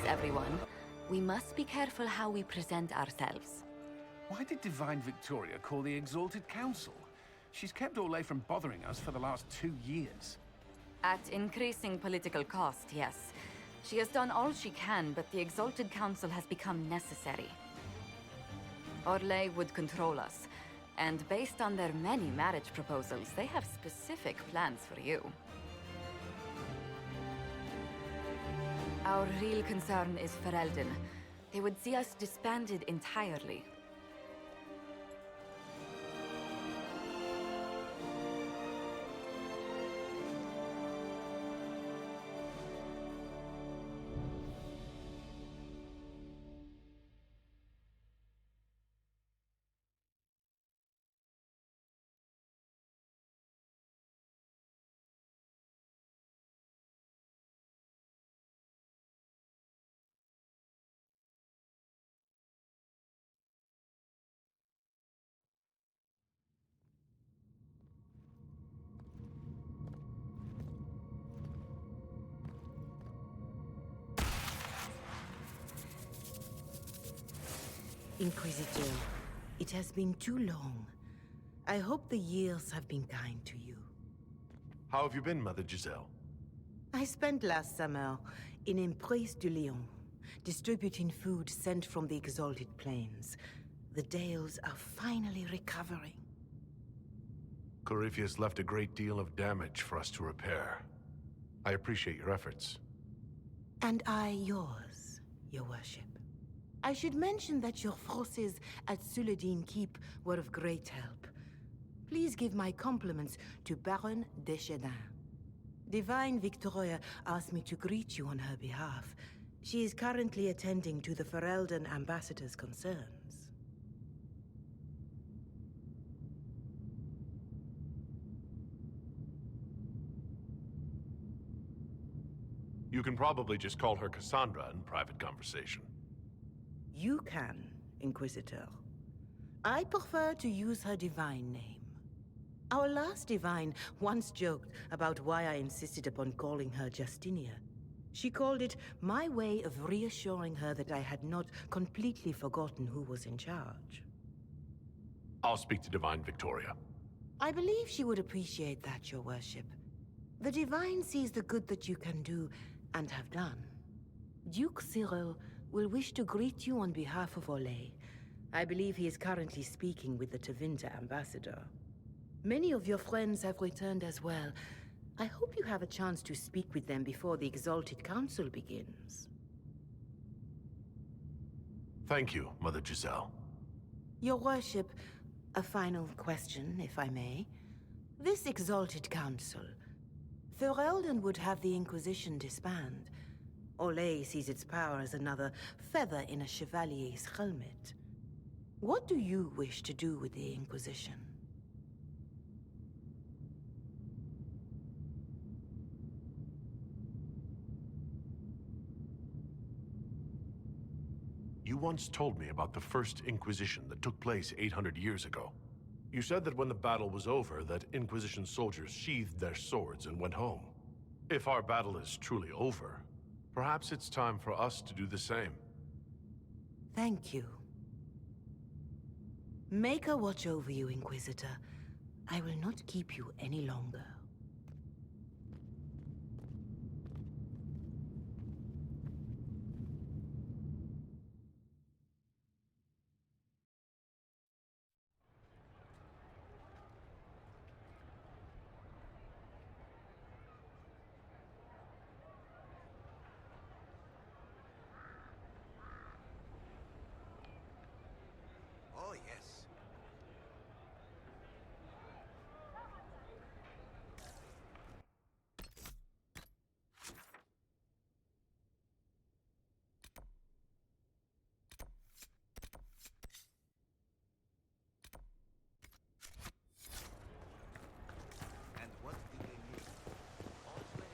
everyone. We must be careful how we present ourselves. Why did Divine Victoria call the Exalted Council? She's kept Orlais from bothering us for the last 2 years. At increasing political cost, yes. She has done all she can, but the Exalted Council has become necessary. Orlais would control us, and based on their many marriage proposals, they have specific plans for you. Our real concern is Ferelden. They would see us disbanded entirely. Inquisitor, it has been too long. I hope the years have been kind to you. How have you been, Mother Giselle? I spent last summer in Emprise de Lyon, distributing food sent from the Exalted Plains. The Dales are finally recovering. Corypheus left a great deal of damage for us to repair. I appreciate your efforts. And I yours, Your Worship. I should mention that your forces at Suladin Keep were of great help. Please give my compliments to Baron Deschedin. Divine Victoria asked me to greet you on her behalf. She is currently attending to the Ferelden ambassador's concerns. You can probably just call her Cassandra in private conversation. You can, Inquisitor. I prefer to use her divine name. Our last divine once joked about why I insisted upon calling her Justinia. She called it my way of reassuring her that I had not completely forgotten who was in charge. I'll speak to Divine Victoria. I believe she would appreciate that, Your Worship. The divine sees the good that you can do and have done. Duke Cyril will wish to greet you on behalf of Orlais. I believe he is currently speaking with the Tevinter ambassador. Many of your friends have returned as well. I hope you have a chance to speak with them before the Exalted Council begins. Thank you, Mother Giselle. Your Worship, a final question, if I may. This Exalted Council, Ferelden would have the Inquisition disband. Orlais sees its power as another feather in a chevalier's helmet. What do you wish to do with the Inquisition? You once told me about the first Inquisition that took place 800 years ago. You said that when the battle was over, that Inquisition soldiers sheathed their swords and went home. If our battle is truly over, perhaps it's time for us to do the same. Thank you. Maker watch over you, Inquisitor. I will not keep you any longer. Oh, yes. And what do they need? All slaves.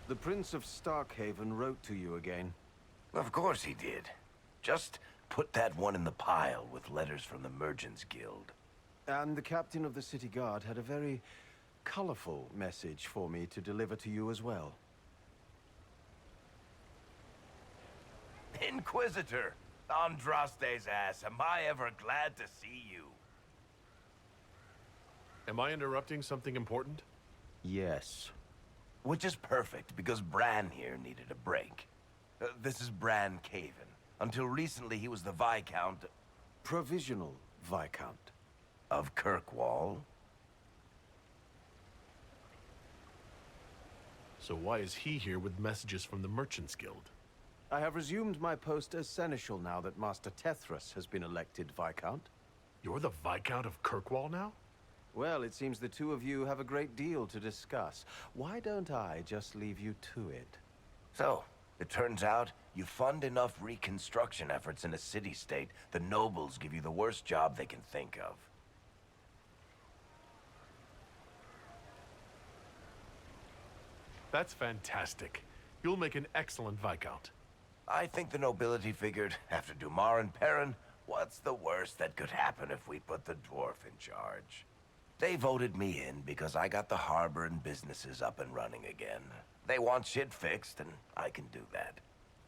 The Prince of Starkhaven wrote to you again. Of course he did. Just put that one in the pile with letters from the Merchants Guild. And the captain of the city guard had a very colorful message for me to deliver to you as well. Inquisitor! Andraste's ass, am I ever glad to see you? Am I interrupting something important? Yes. Which is perfect, because Bran here needed a break. This is Bran Caven. Until recently, he was the Viscount Provisional Viscount. of Kirkwall. So why is he here with messages from the Merchants Guild? I have resumed my post as seneschal now that Master Tethras has been elected Viscount. You're the Viscount of Kirkwall now? Well, it seems the two of you have a great deal to discuss. Why don't I just leave you to it? So, it turns out you fund enough reconstruction efforts in a city-state, the nobles give you the worst job they can think of. That's fantastic. You'll make an excellent Viscount. I think the nobility figured, after Dumar and Perrin, what's the worst that could happen if we put the dwarf in charge? They voted me in because I got the harbor and businesses up and running again. They want shit fixed, and I can do that.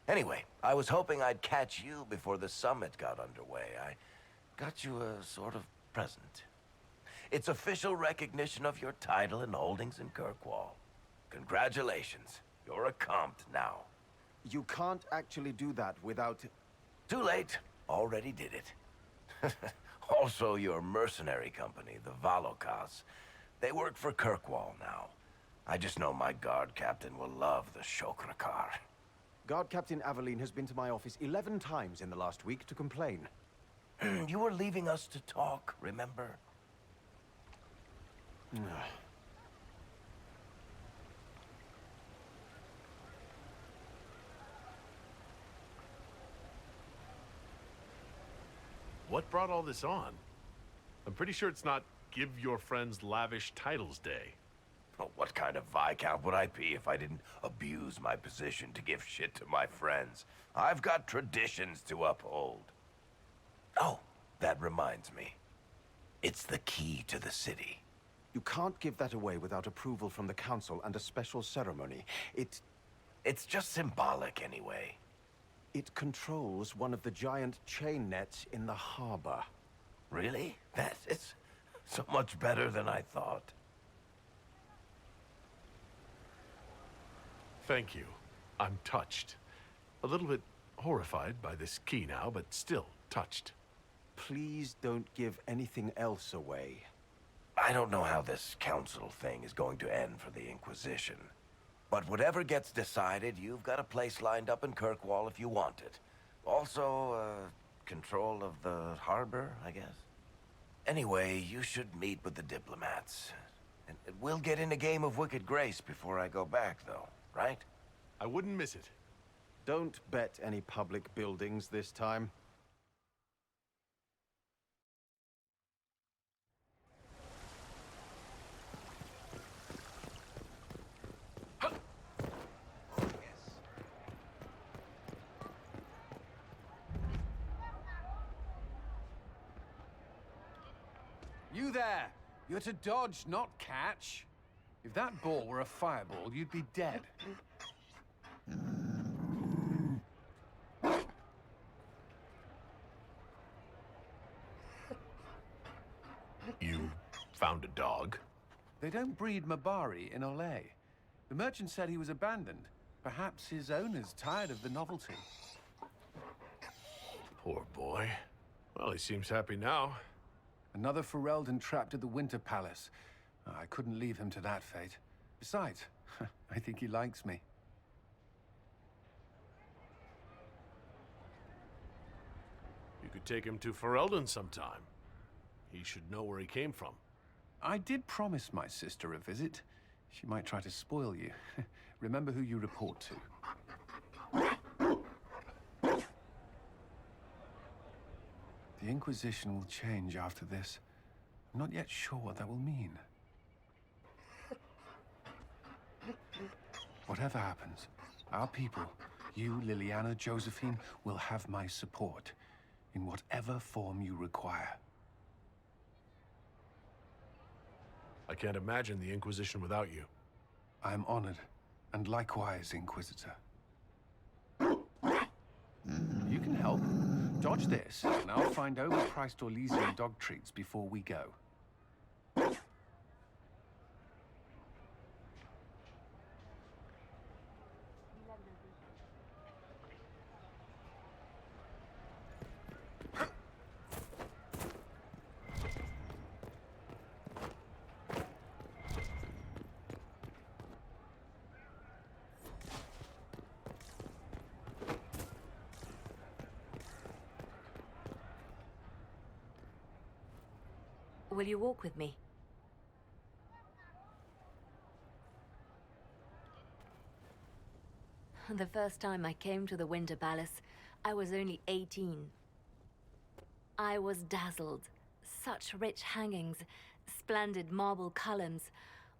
Anyway, I was hoping I'd catch you before the summit got underway. I got you a sort of present. It's official recognition of your title and holdings in Kirkwall. Congratulations. You're a compt now. You can't actually do that without... Too late. Already did it. Also, your mercenary company, the Valokas. They work for Kirkwall now. I just know my guard captain will love the Shokrakar. Guard Captain Aveline has been to my office 11 times in the last week to complain. You were leaving us to talk, remember? What brought all this on? I'm pretty sure it's not Give Your Friends Lavish Titles Day. Well, what kind of Viscount would I be if I didn't abuse my position to give shit to my friends? I've got traditions to uphold. Oh, that reminds me. It's the key to the city. You can't give that away without approval from the council and a special ceremony. It's just symbolic anyway. It controls one of the giant chain nets in the harbor. Really? That is so much better than I thought. Thank you. I'm touched. A little bit horrified by this key now, but still touched. Please don't give anything else away. I don't know how this council thing is going to end for the Inquisition. But whatever gets decided, you've got a place lined up in Kirkwall if you want it. Also, control of the harbor, I guess. Anyway, you should meet with the diplomats. And we'll get in a game of Wicked Grace before I go back, though, right? I wouldn't miss it. Don't bet any public buildings this time. You there! You're to dodge, not catch. If that ball were a fireball, you'd be dead. You found a dog? They don't breed Mabari in Olay. The merchant said he was abandoned. Perhaps his owner's tired of the novelty. Poor boy. Well, he seems happy now. Another Ferelden trapped at the Winter Palace. I couldn't leave him to that fate. Besides, I think he likes me. You could take him to Ferelden sometime. He should know where he came from. I did promise my sister a visit. She might try to spoil you. Remember who you report to. The Inquisition will change after this. I'm not yet sure what that will mean. Whatever happens, our people, you, Liliana, Josephine, will have my support in whatever form you require. I can't imagine the Inquisition without you. I am honored, and likewise, Inquisitor. You can help. Dodge this, and I'll find overpriced Orlesian dog treats before we go. Will you walk with me? The first time I came to the Winter Palace, I was only 18. I was dazzled. Such rich hangings, splendid marble columns,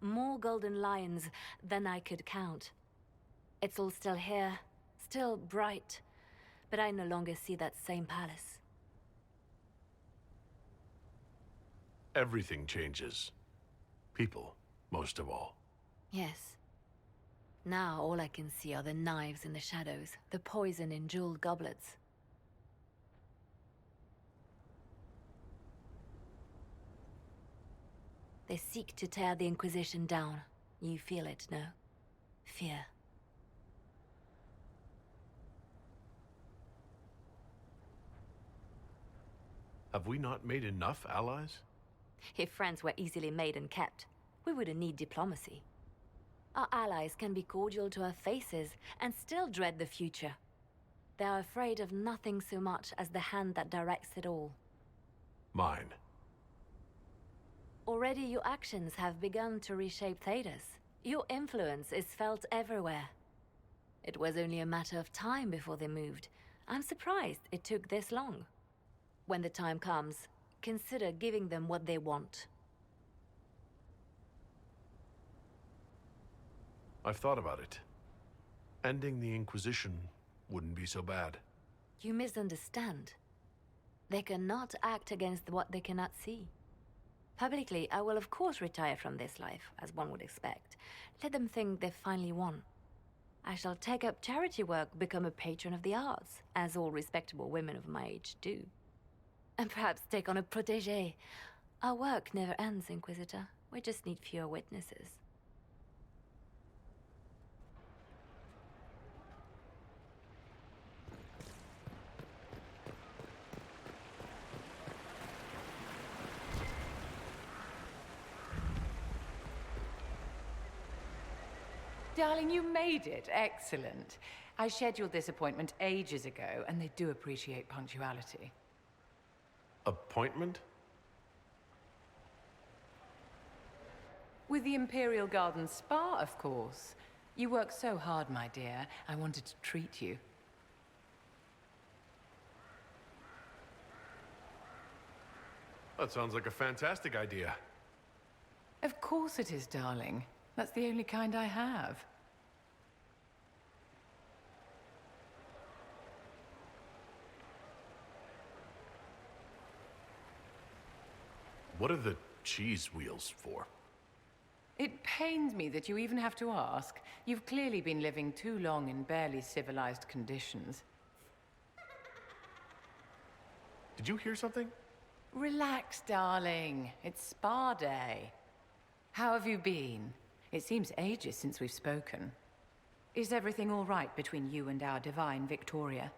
more golden lions than I could count. It's all still here, still bright, but I no longer see that same palace. Everything changes. People, most of all. Yes. Now all I can see are the knives in the shadows, the poison in jeweled goblets. They seek to tear the Inquisition down. You feel it, no? Fear. Have we not made enough allies? If friends were easily made and kept, we wouldn't need diplomacy. Our allies can be cordial to our faces and still dread the future. They are afraid of nothing so much as the hand that directs it all. Mine. Already your actions have begun to reshape Thedas. Your influence is felt everywhere. It was only a matter of time before they moved. I'm surprised it took this long. When the time comes, consider giving them what they want. I've thought about it. Ending the Inquisition wouldn't be so bad. You misunderstand. They cannot act against what they cannot see. Publicly, I will of course retire from this life, as one would expect. Let them think they've finally won. I shall take up charity work, become a patron of the arts, as all respectable women of my age do. And perhaps take on a protégé. Our work never ends, Inquisitor. We just need fewer witnesses. Darling, you made it. Excellent. I scheduled this appointment ages ago, and they do appreciate punctuality. Appointment? With the Imperial Garden Spa, of course. You work so hard, my dear. I wanted to treat you. That sounds like a fantastic idea. Of course it is, darling. That's the only kind I have. What are the cheese wheels for? It pains me that you even have to ask. You've clearly been living too long in barely civilized conditions. Did you hear something? Relax, darling. It's spa day. How have you been? It seems ages since we've spoken. Is everything all right between you and our divine Victoria?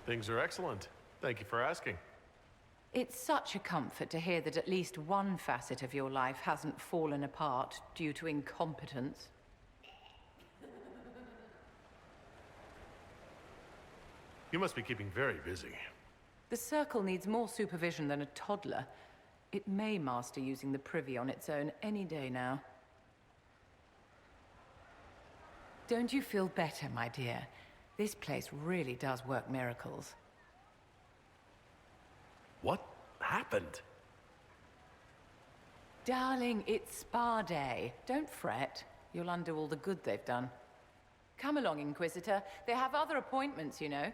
Things are excellent. Thank you for asking. It's such a comfort to hear that at least one facet of your life hasn't fallen apart due to incompetence. You must be keeping very busy. The Circle needs more supervision than a toddler. It may master using the Privy on its own any day now. Don't you feel better, my dear? This place really does work miracles. What happened? Darling, it's spa day. Don't fret. You'll undo all the good they've done. Come along, Inquisitor. They have other appointments, you know.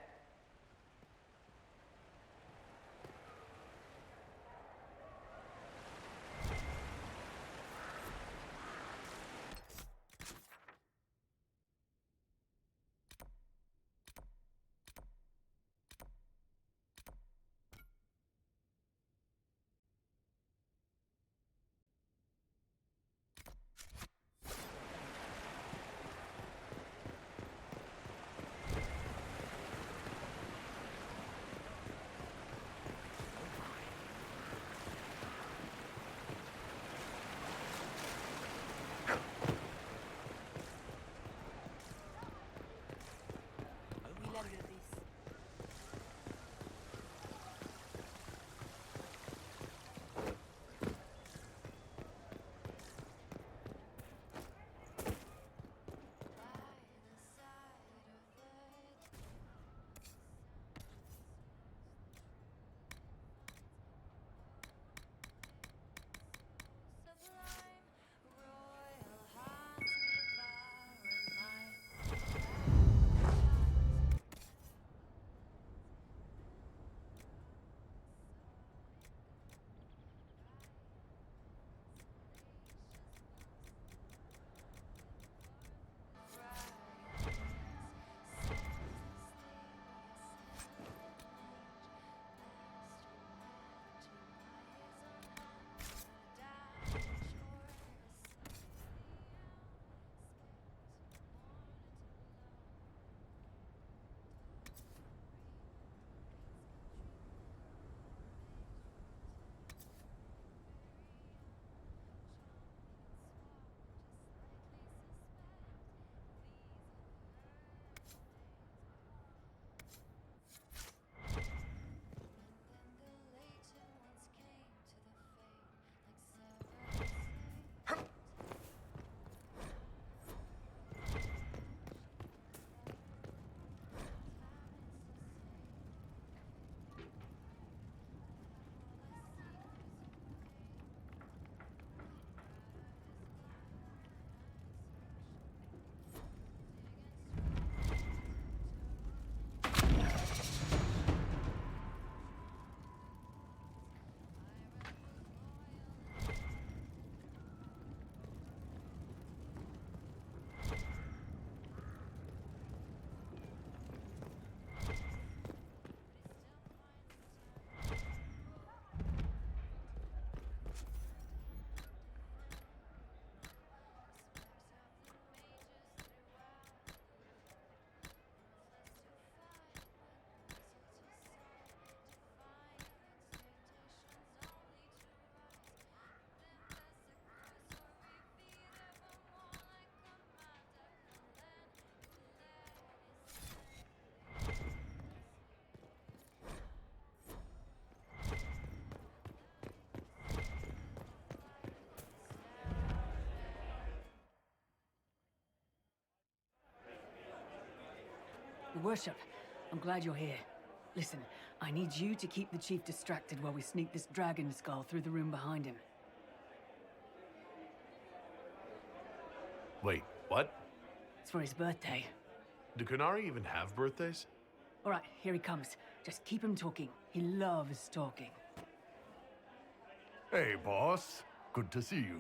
Your worship, I'm glad you're here. Listen, I need you to keep the chief distracted while we sneak this dragon skull through the room behind him. Wait, what? It's for his birthday. Do Kunari even have birthdays? All right, here he comes. Just keep him talking. He loves talking. Hey, boss. Good to see you.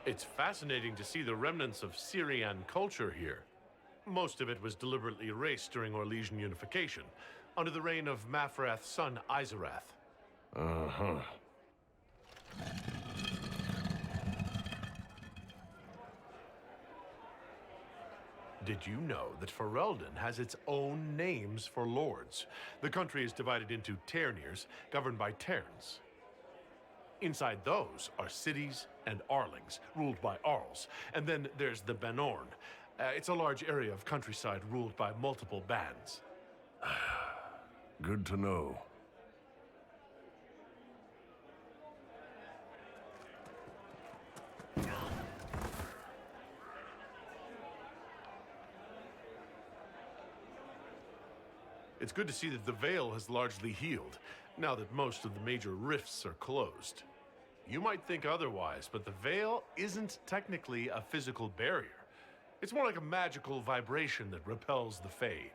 It's fascinating to see the remnants of Syrian culture here. Most of it was deliberately erased during Orlesian unification, under the reign of Mafrath's son Izarath. Uh-huh. Did you know that Ferelden has its own names for lords? The country is divided into Ternirs, governed by Terns. Inside those are cities and Arlings, ruled by Arls. And then there's the Banorn. It's a large area of countryside ruled by multiple bands. Good to know. It's good to see that the Veil has largely healed, now that most of the major rifts are closed. You might think otherwise, but the Veil isn't technically a physical barrier. It's more like a magical vibration that repels the Fade.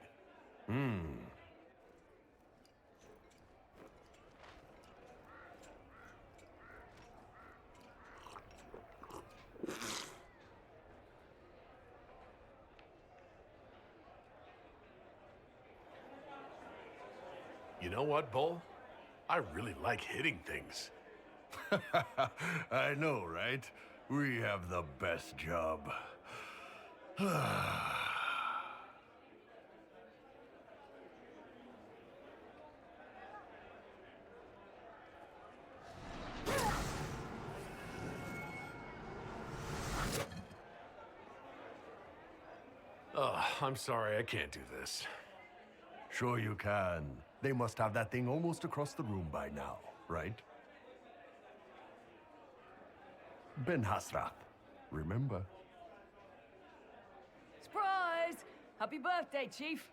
You know what, Bull? I really like hitting things. I know, right? We have the best job. Oh, I'm sorry, I can't do this. Sure you can. They must have that thing almost across the room by now, right? Ben Hasrath, remember? Surprise! Happy birthday, Chief!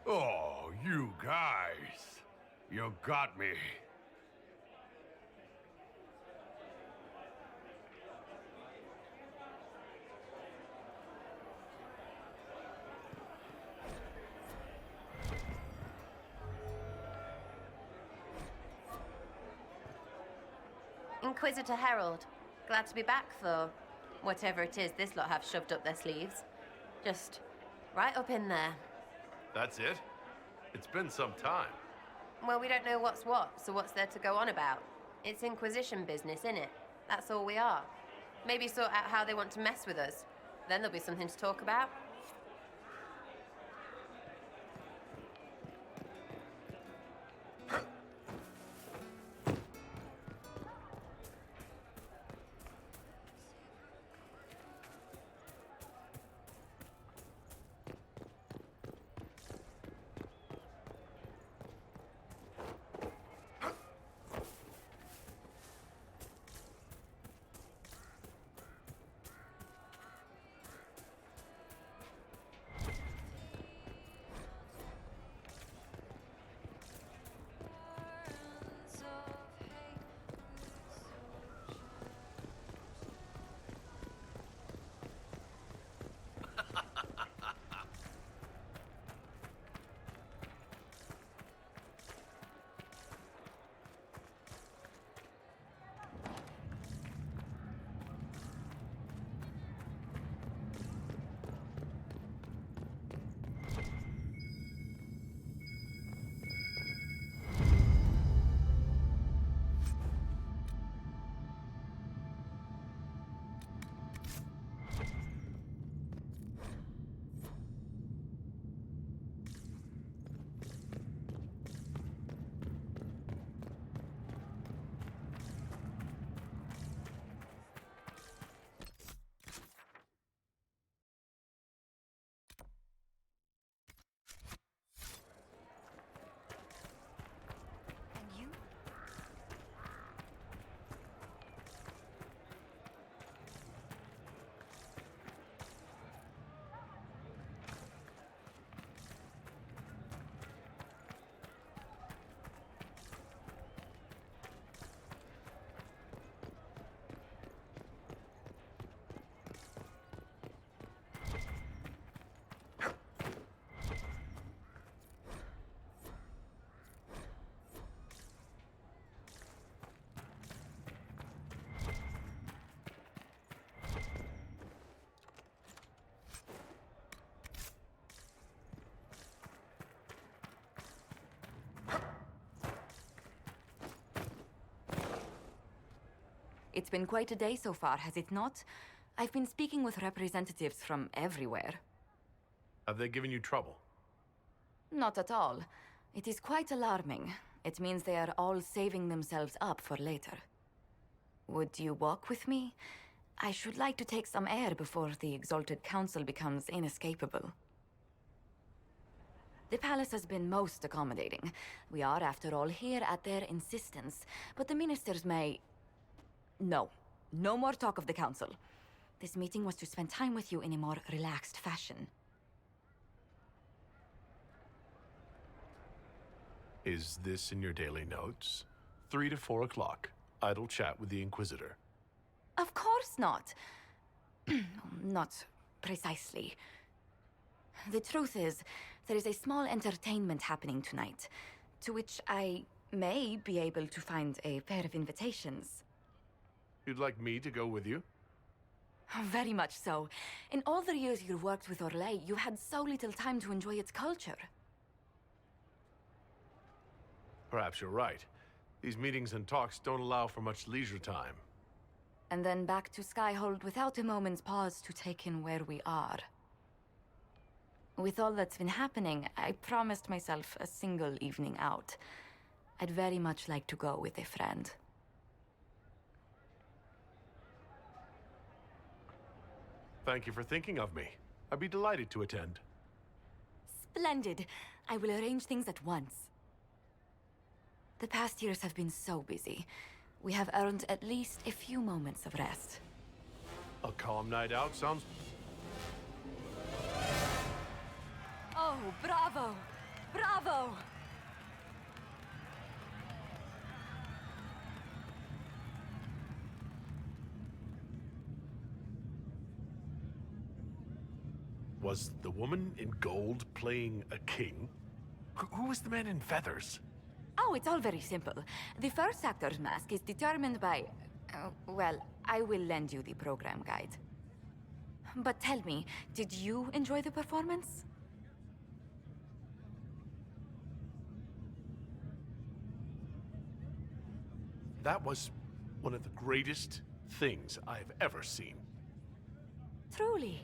Oh, you guys. You got me. Inquisitor Herald, glad to be back for whatever it is this lot have shoved up their sleeves. Just right up in there. That's it? It's been some time. Well, we don't know what's what, so what's there to go on about? It's Inquisition business, innit? That's all we are. Maybe sort out how they want to mess with us. Then there'll be something to talk about. It's been quite a day so far, has it not? I've been speaking with representatives from everywhere. Have they given you trouble? Not at all. It is quite alarming. It means they are all saving themselves up for later. Would you walk with me? I should like to take some air before the Exalted Council becomes inescapable. The palace has been most accommodating. We are, after all, here at their insistence, but the ministers may... No. No more talk of the council. This meeting was to spend time with you in a more relaxed fashion. Is this in your daily notes? 3 to 4 o'clock. Idle chat with the Inquisitor. Of course not. Not precisely. The truth is, there is a small entertainment happening tonight, to which I may be able to find a pair of invitations. You'd like me to go with you? Very much so. In all the years you worked with Orlais, you had so little time to enjoy its culture. Perhaps you're right. These meetings and talks don't allow for much leisure time. And then back to Skyhold without a moment's pause to take in where we are. With all that's been happening, I promised myself a single evening out. I'd very much like to go with a friend. Thank you for thinking of me. I'd be delighted to attend. Splendid. I will arrange things at once. The past years have been so busy. We have earned at least a few moments of rest. A calm night out sounds... Oh, bravo! Bravo! Was the woman in gold playing a king? Who was the man in feathers? Oh, it's all very simple. The first actor's mask is determined by... well, I will lend you the program guide. But tell me, did you enjoy the performance? That was one of the greatest things I've ever seen. Truly.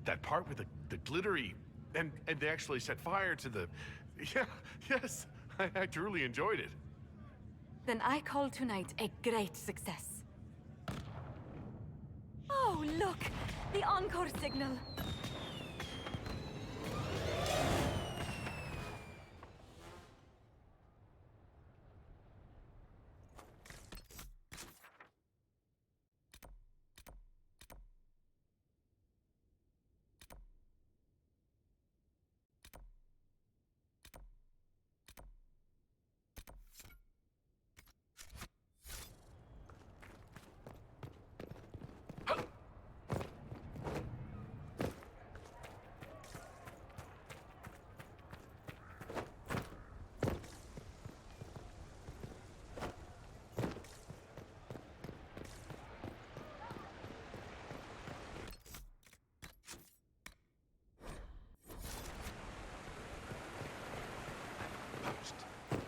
That part with the glittery... And they actually set fire to the... Yeah, yes, I truly enjoyed it. Then I call tonight a great success. Oh, look! The encore signal!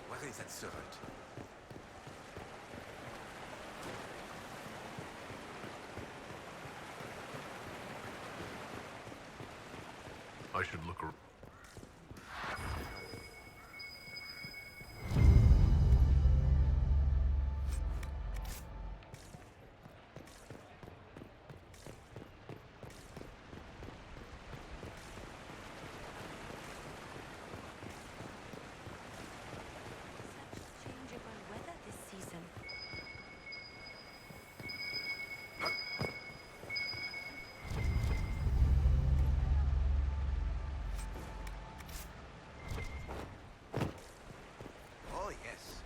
Where is that servant? I should look around. Oh, yes.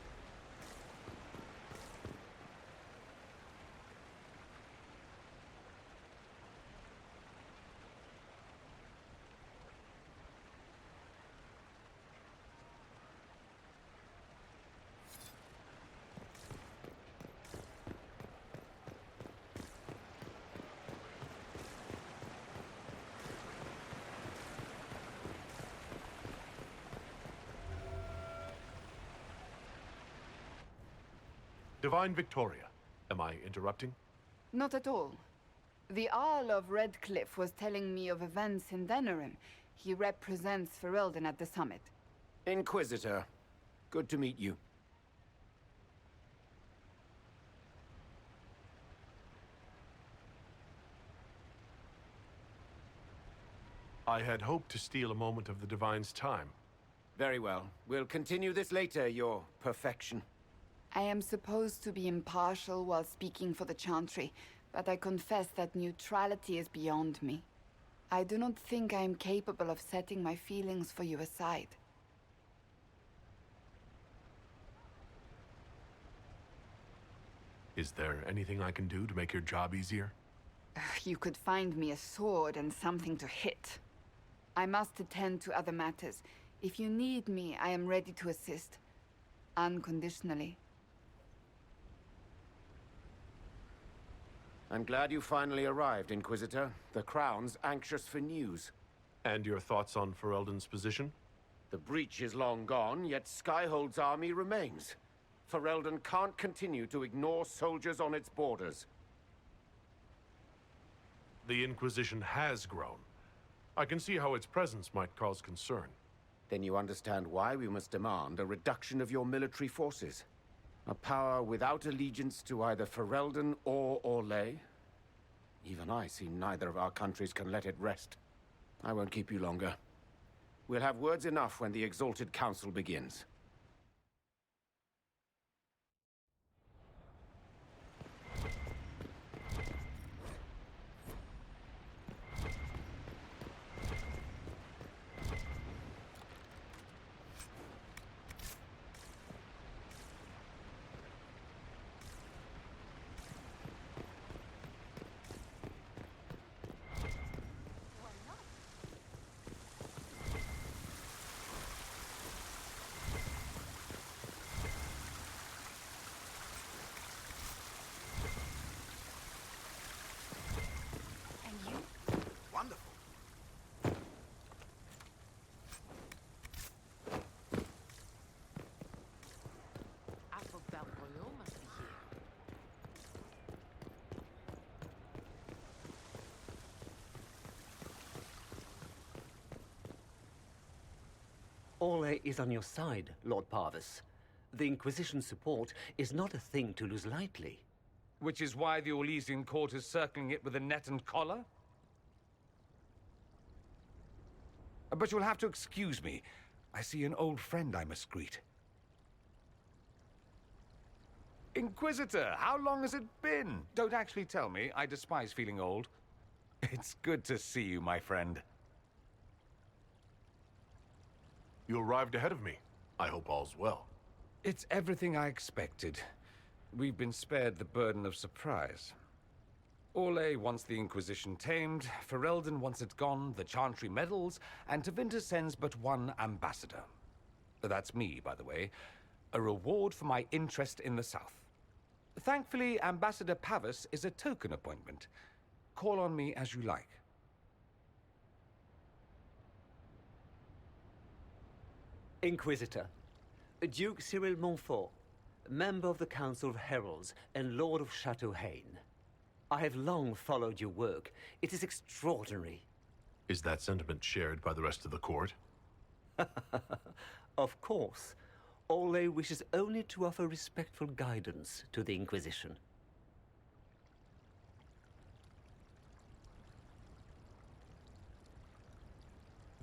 Divine Victoria, am Am I interrupting? Not at all. The Earl of Redcliffe was telling me of events in Denerim. He represents Ferelden at the summit. Inquisitor, good to meet you. I had hoped to steal a moment of the Divine's time. Very well. We'll continue this later, your perfection. I am supposed to be impartial while speaking for the Chantry, but I confess that neutrality is beyond me. I do not think I am capable of setting my feelings for you aside. Is there anything I can do to make your job easier? You could find me a sword and something to hit. I must attend to other matters. If you need me, I am ready to assist. Unconditionally. I'm glad you finally arrived, Inquisitor. The Crown's anxious for news. And your thoughts on Ferelden's position? The breach is long gone, yet Skyhold's army remains. Ferelden can't continue to ignore soldiers on its borders. The Inquisition has grown. I can see how its presence might cause concern. Then you understand why we must demand a reduction of your military forces. A power without allegiance to either Ferelden or Orlais? Even I see neither of our countries can let it rest. I won't keep you longer. We'll have words enough when the Exalted Council begins. Wonderful. must be here. Orlais is on your side, Lord Parvis. The Inquisition's support is not a thing to lose lightly. Which is why the Orlesian court is circling it with a net and collar? But you'll have to excuse me. I see an old friend I must greet. Inquisitor, how long has it been? Don't actually tell me. I despise feeling old. It's good to see you, my friend. You arrived ahead of me. I hope all's well. It's everything I expected. We've been spared the burden of surprise. Orlais wants the Inquisition tamed, Ferelden wants it gone, the Chantry meddles, and Tevinter sends but one ambassador. That's me, by the way. A reward for my interest in the South. Thankfully, Ambassador Pavis is a token appointment. Call on me as you like. Inquisitor, Duke Cyril Montfort, member of the Council of Heralds and Lord of Chateau Haine. I have long followed your work. It is extraordinary. Is that sentiment shared by the rest of the court? Of course. Orlais wishes only to offer respectful guidance to the Inquisition.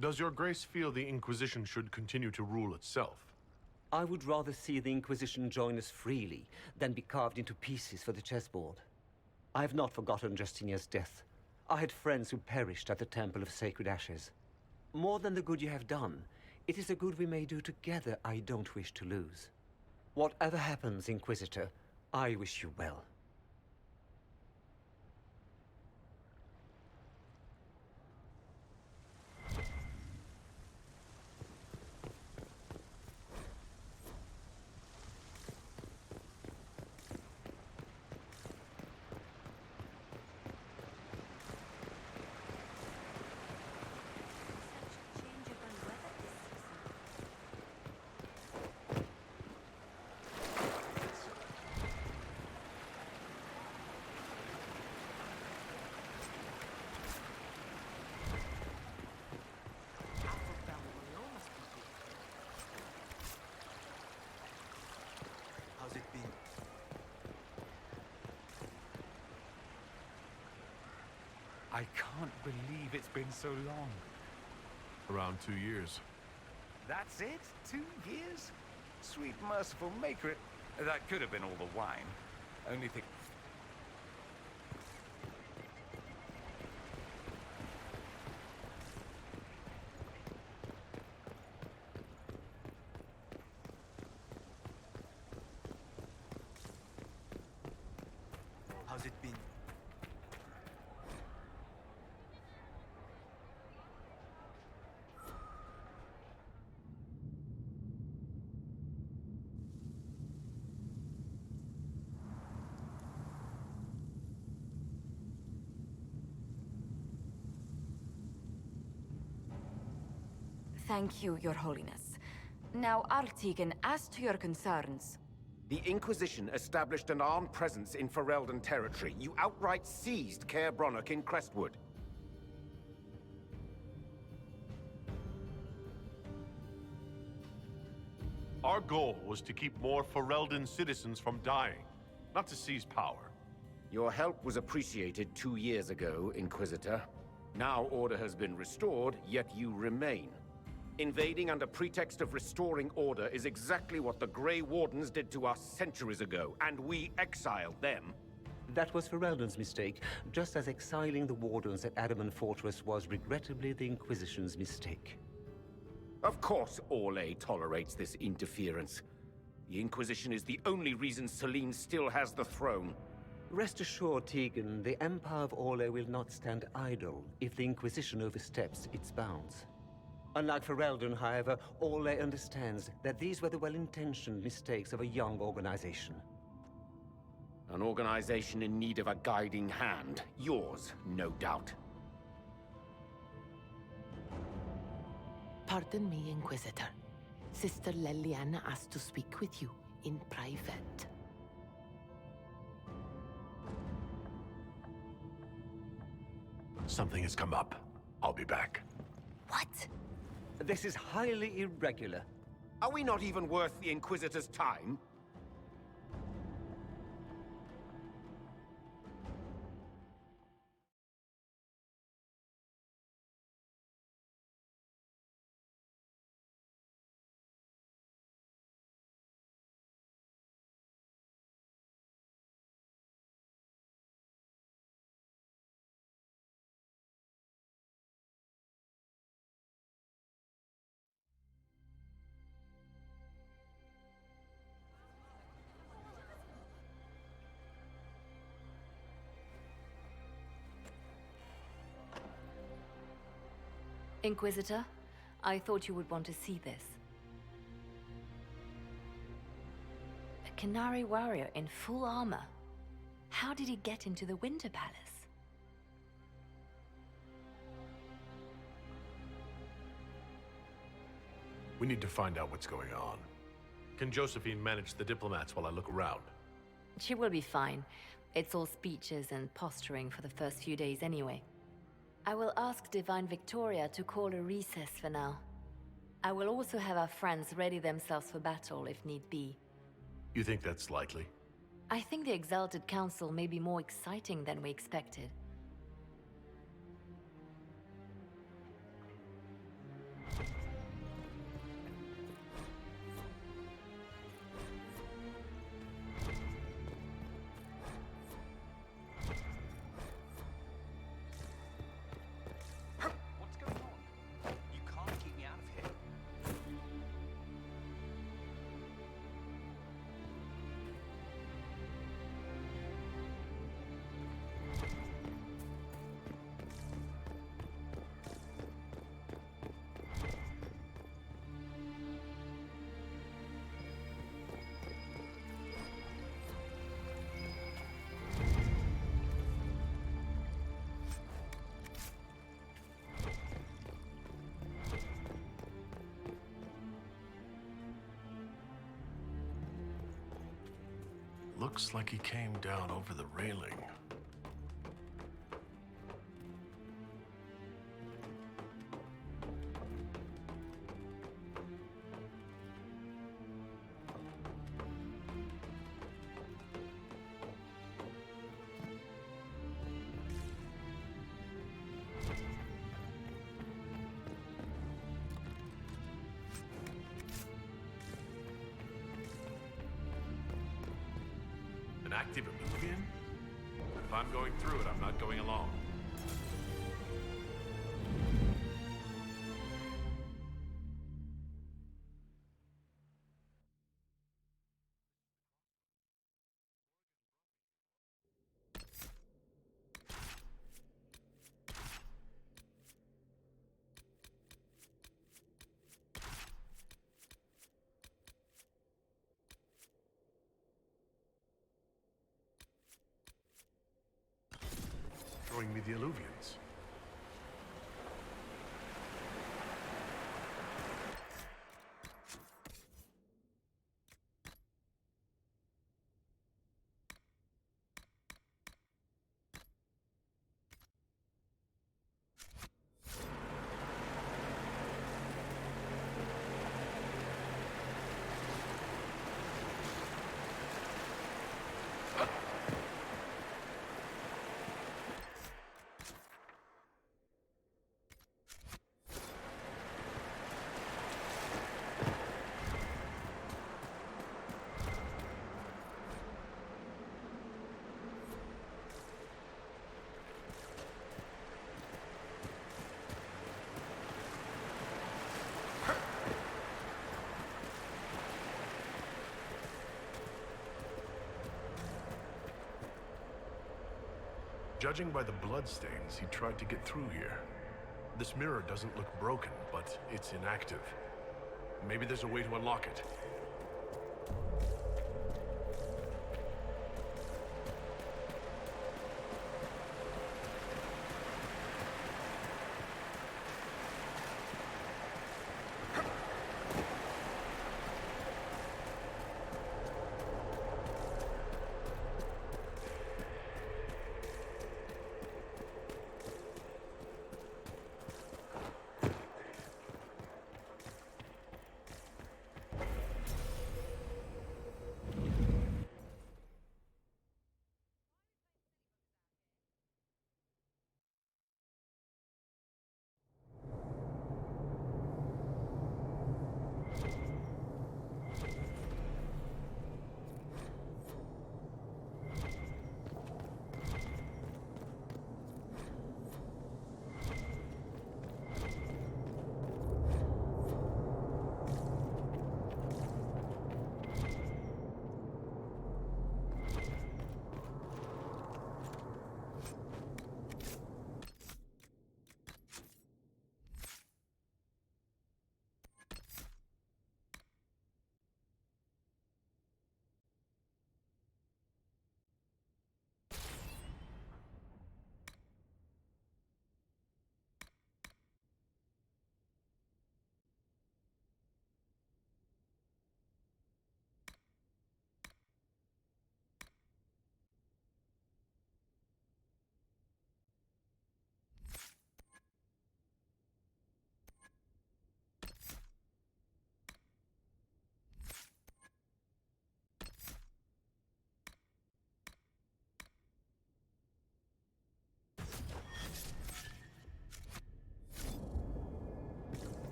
Does your grace feel the Inquisition should continue to rule itself? I would rather see the Inquisition join us freely than be carved into pieces for the chessboard. I have not forgotten Justinian's death. I had friends who perished at the Temple of Sacred Ashes. More than the good you have done, it is a good we may do together I don't wish to lose. Whatever happens, Inquisitor, I wish you well. I can't believe it's been so long. Around 2 years. That's it? 2 years? Sweet merciful maker. That could have been all the wine. Only think... How's it been? Thank you, Your Holiness. Now, Artigan, as to your concerns... The Inquisition established an armed presence in Ferelden territory. You outright seized Caer Bronach in Crestwood. Our goal was to keep more Ferelden citizens from dying, not to seize power. Your help was appreciated 2 years ago, Inquisitor. Now order has been restored, yet you remain. Invading under pretext of restoring order is exactly what the Grey Wardens did to us centuries ago, and we exiled them. That was Ferelden's mistake, just as exiling the Wardens at Adamant Fortress was regrettably the Inquisition's mistake. Of course Orlais tolerates this interference. The Inquisition is the only reason Selene still has the throne. Rest assured, Tegan, the Empire of Orlais will not stand idle if the Inquisition oversteps its bounds. Unlike Ferelden, however, Orlais understands that these were the well-intentioned mistakes of a young organization. An organization in need of a guiding hand. Yours, no doubt. Pardon me, Inquisitor. Sister Leliana asked to speak with you in private. Something has come up. I'll be back. What? This is highly irregular. Are we not even worth the Inquisitor's time? Inquisitor, I thought you would want to see this. A Canary warrior in full armor. How did he get into the Winter Palace? We need to find out what's going on. Can Josephine manage the diplomats while I look around? She will be fine. It's all speeches and posturing for the first few days anyway. I will ask Divine Victoria to call a recess for now. I will also have our friends ready themselves for battle if need be. You think that's likely? I think the Exalted Council may be more exciting than we expected. Looks like he came down over the railing. active Illuvian? If I'm going through it, I'm not going alone. Showing me the Illuvians. Judging by the bloodstains, he tried to get through here. This mirror doesn't look broken, but it's inactive. Maybe there's a way to unlock it.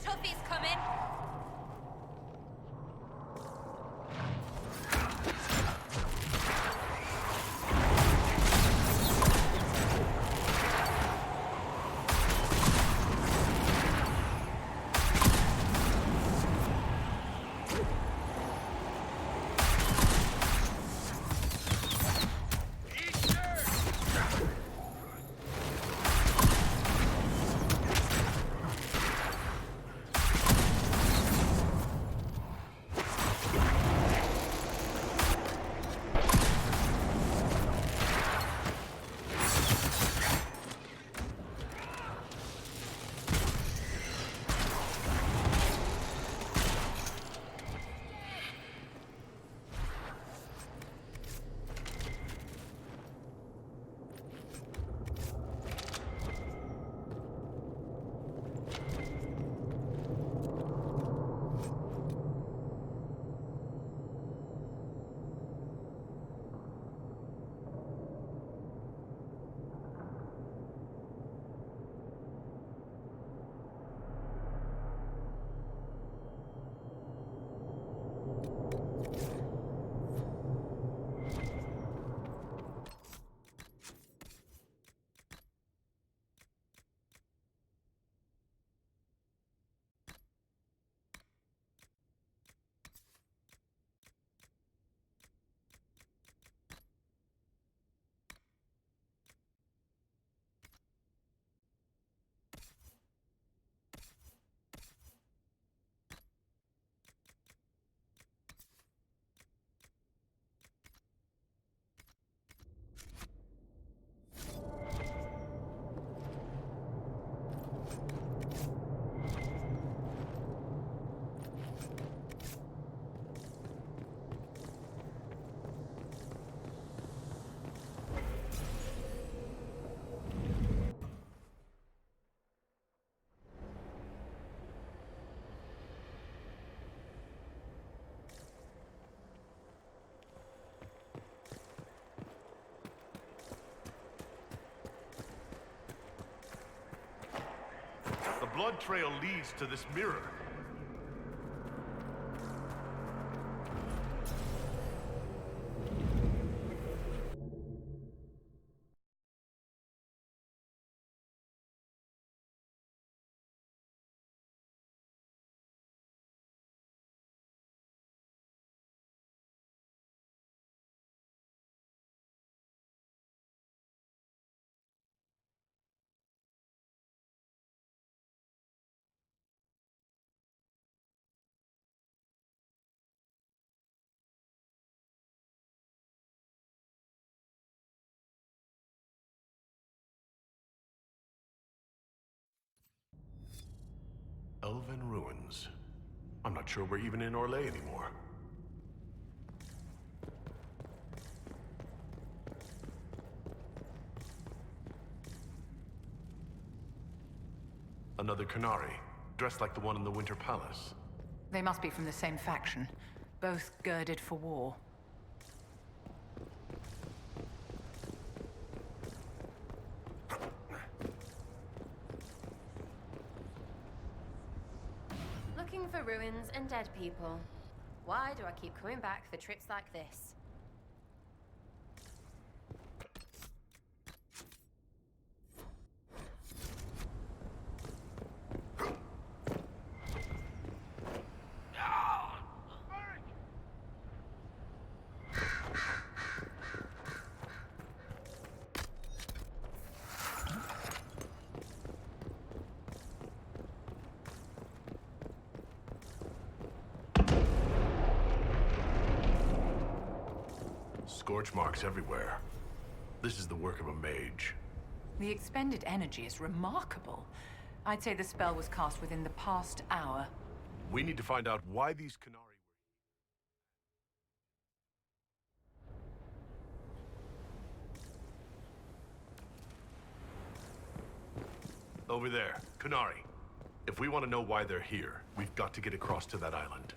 Tuffy's coming! blood trail leads to this mirror. Elven ruins. I'm not sure we're even in Orlais anymore. Another Qunari, dressed like the one in the Winter Palace. They must be from the same faction, both girded for war. Looking for ruins and dead people. Why do I keep coming back for trips like this? Scorch marks everywhere. This is the work of a mage. The expended energy is remarkable. I'd say the spell was cast within the past hour. We need to find out why these Qunari were... Over there, Qunari. If we want to know why they're here, we've got to get across to that island.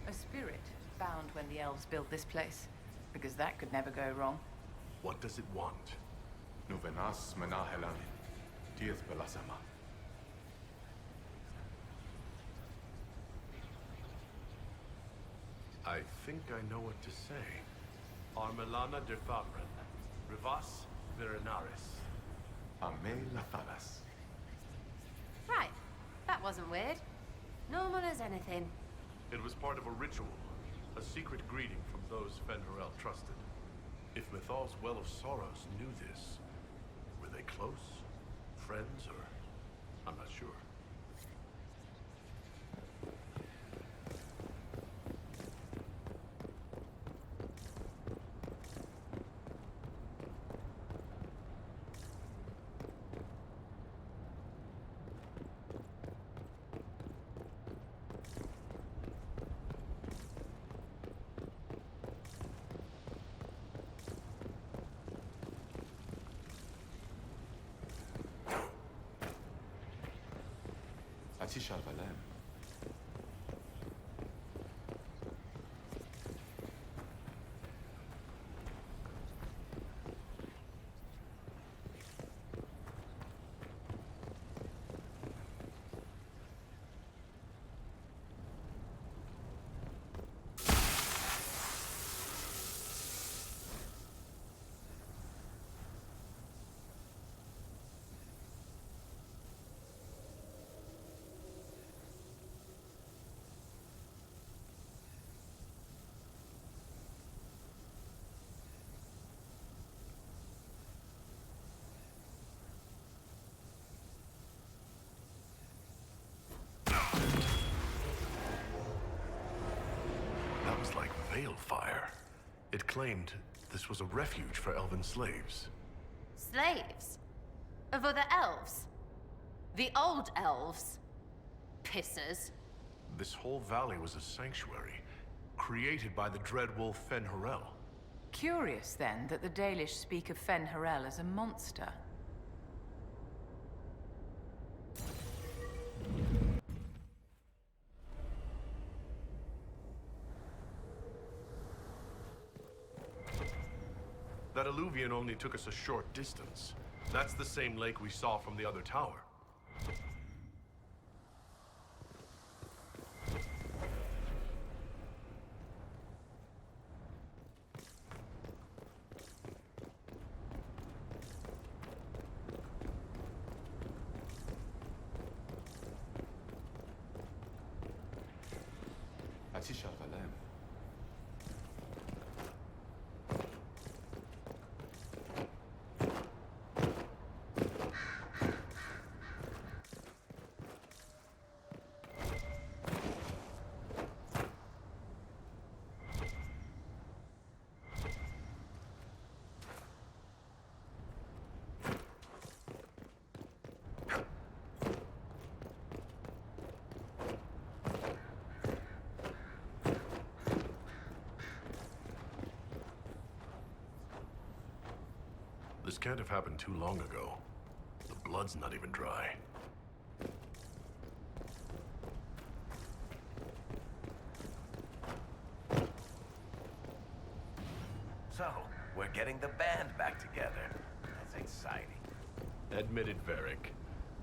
A spirit bound when the elves built this place, because that could never go wrong. What does it want? I think I know what to say. Armelana de Fabren, Rivas Verenaris. Ame Lathalas. Right. That wasn't weird. Normal as anything. It was part of a ritual, a secret greeting from those Fenrirel trusted. If Mythal's Well of Sorrows knew this, were they close? Friends, or... I'm not sure. Like Veilfire. It claimed this was a refuge for elven slaves. Slaves? Of other elves? The old elves? pissers. This whole valley was a sanctuary, created by the dread wolf Fen-Harel. Curious, then, that the Dalish speak of Fen-Harel as a monster. That alluvion only took us a short distance. That's the same lake we saw from the other tower. This can't have happened too long ago. The blood's not even dry. So, we're getting the band back together. That's exciting. Admit it, Varric.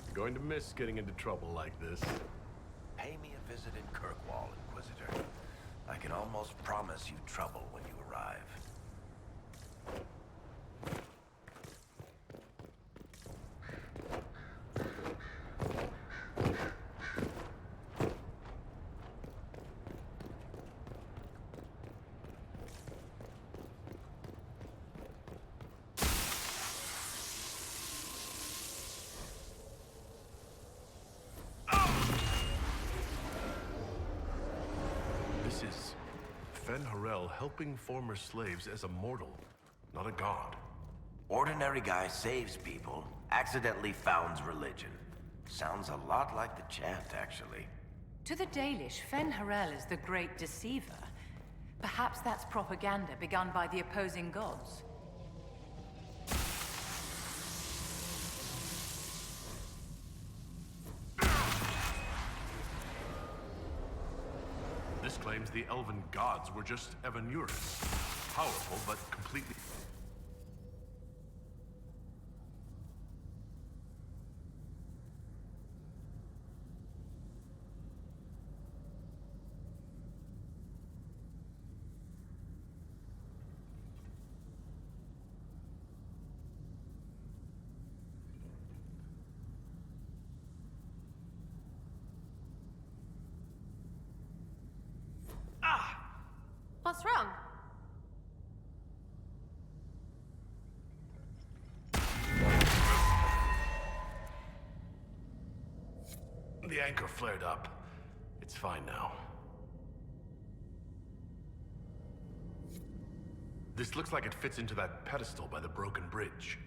You're going to miss getting into trouble like this. Pay me a visit in Kirkwall, Inquisitor. I can almost promise you trouble when you arrive. This is Fen-Harel helping former slaves as a mortal, not a god. Ordinary guy saves people, accidentally founds religion. Sounds a lot like the chant, actually. To the Dalish, Fen-Harel is the great deceiver. Perhaps that's propaganda begun by the opposing gods. This claims the elven gods were just Evanurus. Powerful, but completely... What's wrong? The anchor flared up. It's fine now. This looks like it fits into that pedestal by the broken bridge.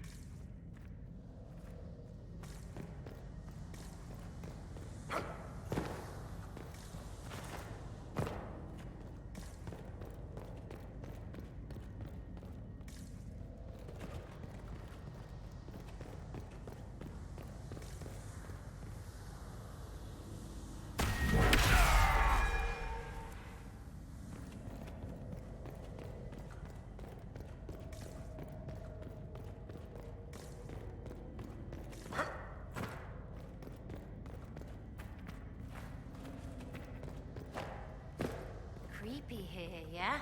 Creepy here, yeah?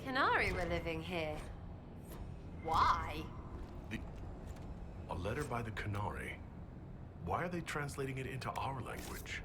Canary were living here. Why? A letter by the Canary. Why are they translating it into our language?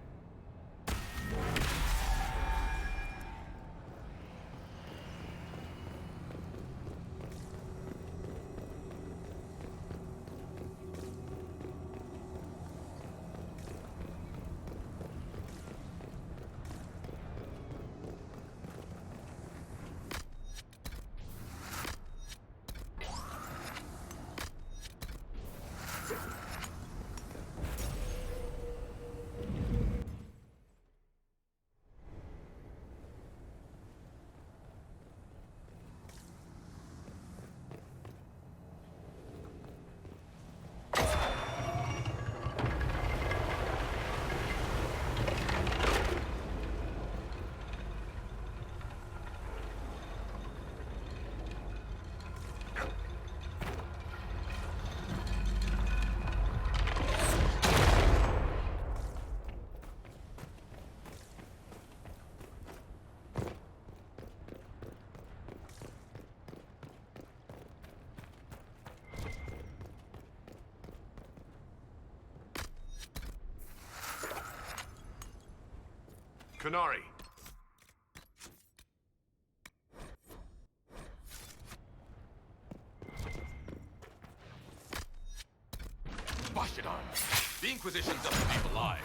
Canary! Wash it on. The Inquisition doesn't leave alive.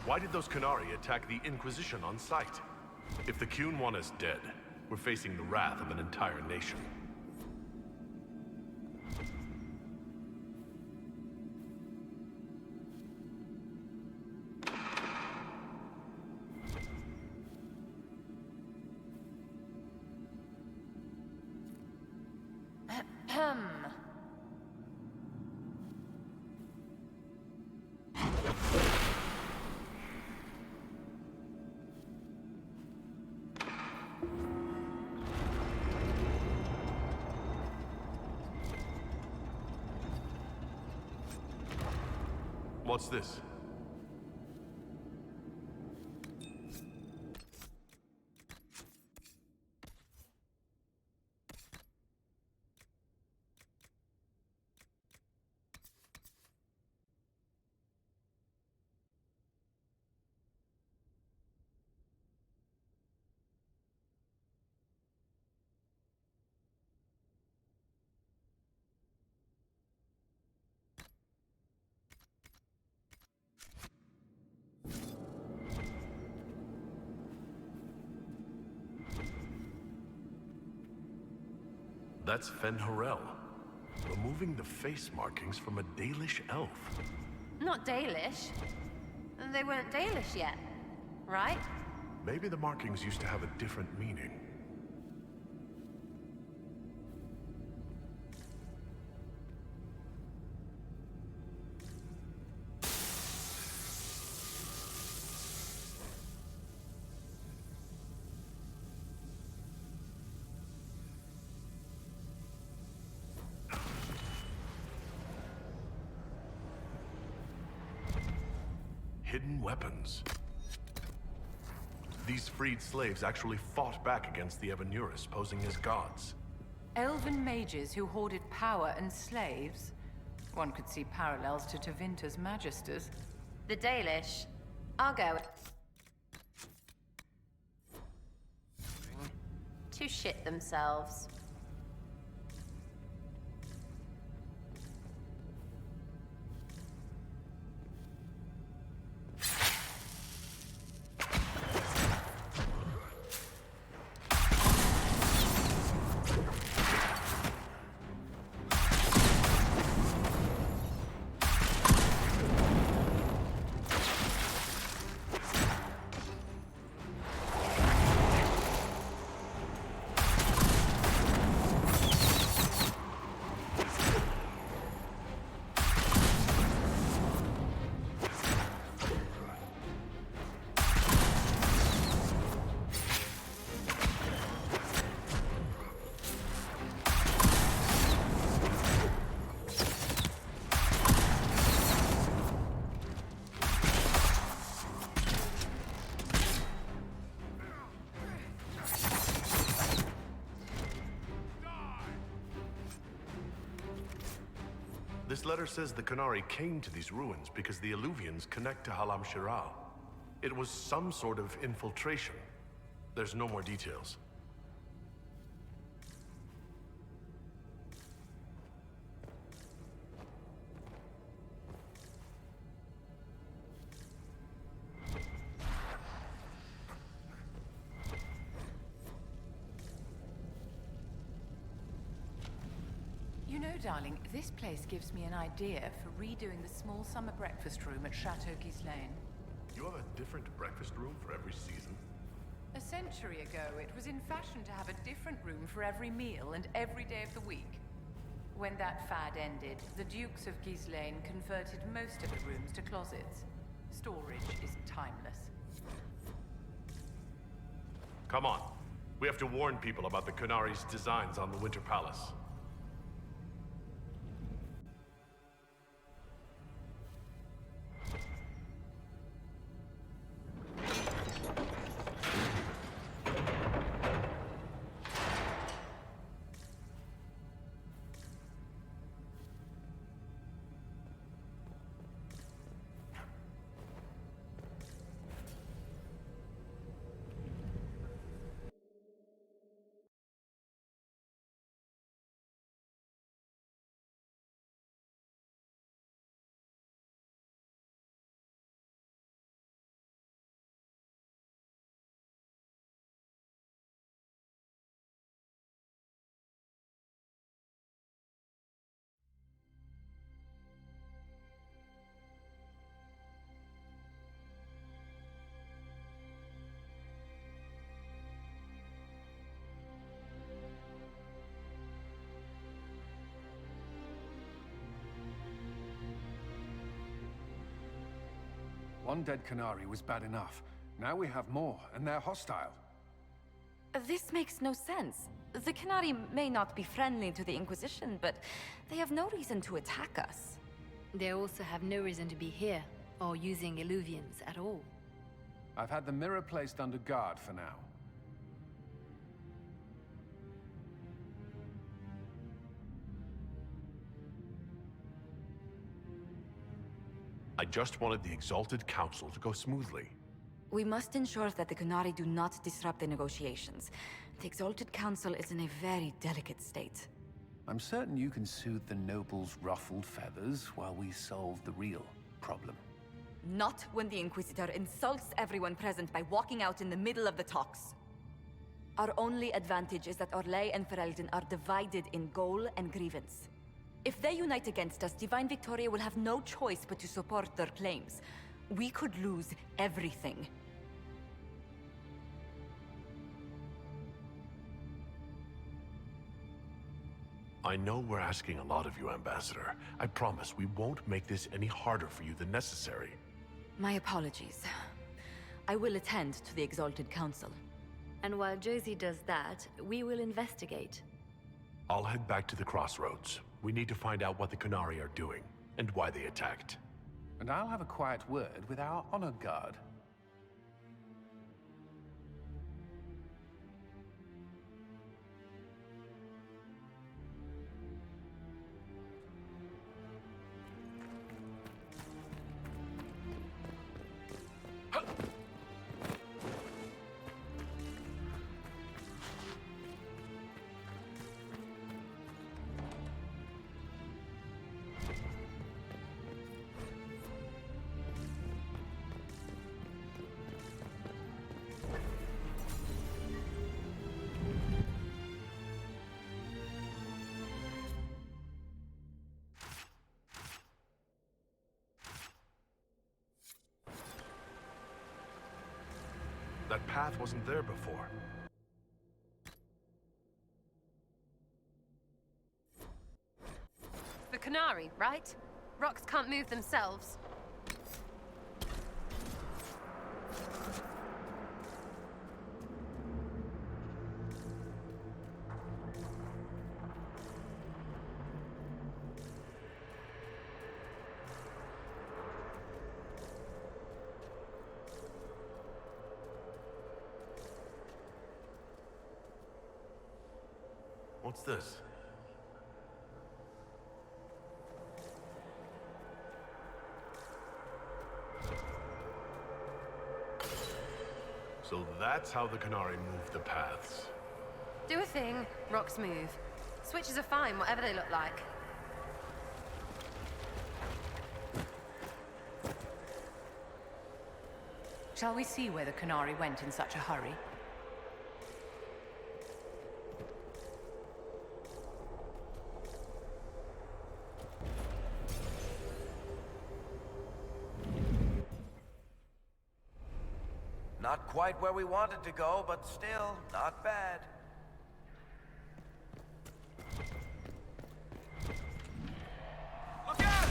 Why did those Canary attack the Inquisition on sight? If the Qun want us dead, we're facing the wrath of an entire nation. What's this? That's Fen'Harel, removing the face markings from a Dalish elf. Not Dalish. They weren't Dalish yet, right? Maybe the markings used to have a different meaning. Hidden weapons. These freed slaves actually fought back against the Evanuris, posing as gods. Elven mages who hoarded power and slaves? One could see parallels to Tevinter's Magisters. The Dalish. I'll go. To shit themselves. This letter says the Qunari came to these ruins because the Alluvians connect to Halam Shiral. It was some sort of infiltration. There's no more details. You know, darling, this place gives me an idea for redoing the small summer breakfast room at Chateau Ghislaine. You have a different breakfast room for every season? A century ago, it was in fashion to have a different room for every meal and every day of the week. When that fad ended, the Dukes of Ghislaine converted most of the rooms to closets. Storage is timeless. Come on. We have to warn people about the Qunari's designs on the Winter Palace. One dead Qunari was bad enough. Now we have more, and they're hostile. This makes no sense. The Qunari may not be friendly to the Inquisition, but they have no reason to attack us. They also have no reason to be here, or using Illuvians at all. I've had the mirror placed under guard for now. I just wanted the Exalted Council to go smoothly. We must ensure that the Qunari do not disrupt the negotiations. The Exalted Council is in a very delicate state. I'm certain you can soothe the nobles' ruffled feathers while we solve the real problem. Not when the Inquisitor insults everyone present by walking out in the middle of the talks. Our only advantage is that Orlais and Ferelden are divided in goal and grievance. If they unite against us, Divine Victoria will have no choice but to support their claims. We could lose everything. I know we're asking a lot of you, Ambassador. I promise we won't make this any harder for you than necessary. My apologies. I will attend to the Exalted Council. And while Josie does that, we will investigate. I'll head back to the crossroads. We need to find out what the Qunari are doing, and why they attacked. And I'll have a quiet word with our honor guard. That path wasn't there before. The Qunari, right? Rocks can't move themselves. What's this? So that's how the Qunari moved the paths. Do a thing, rocks move. Switches are fine, whatever they look like. Shall we see where the Qunari went in such a hurry? Not quite where we wanted to go, but still, not bad. Look out!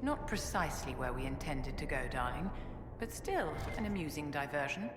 Not precisely where we intended to go, darling, but still an amusing diversion.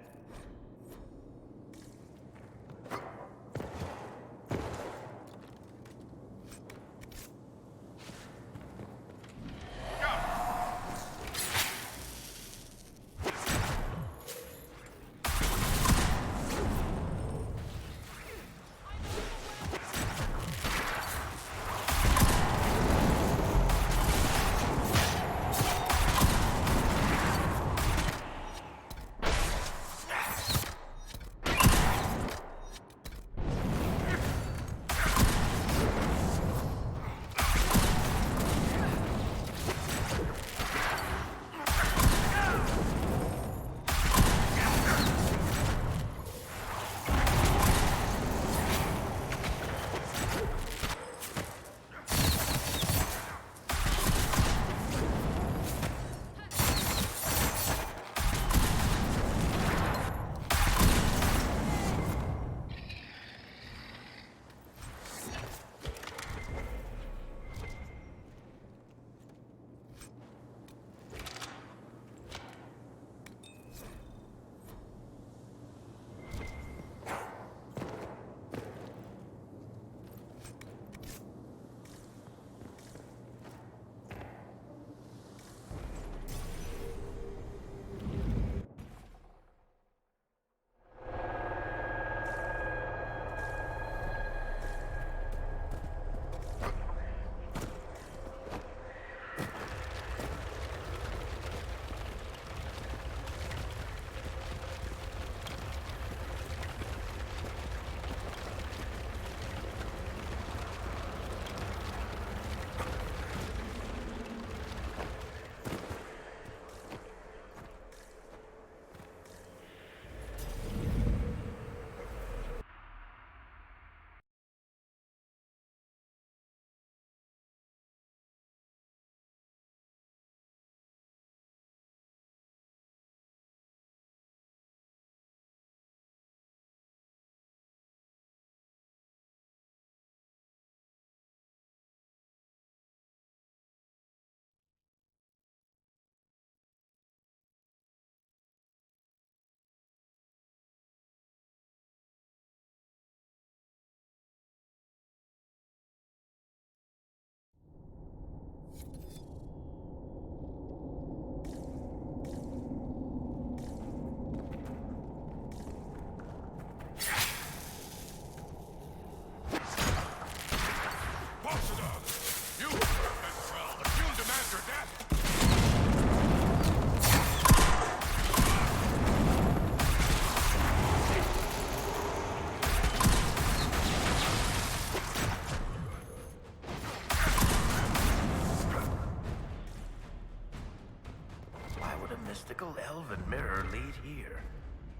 mystical elven mirror lead here?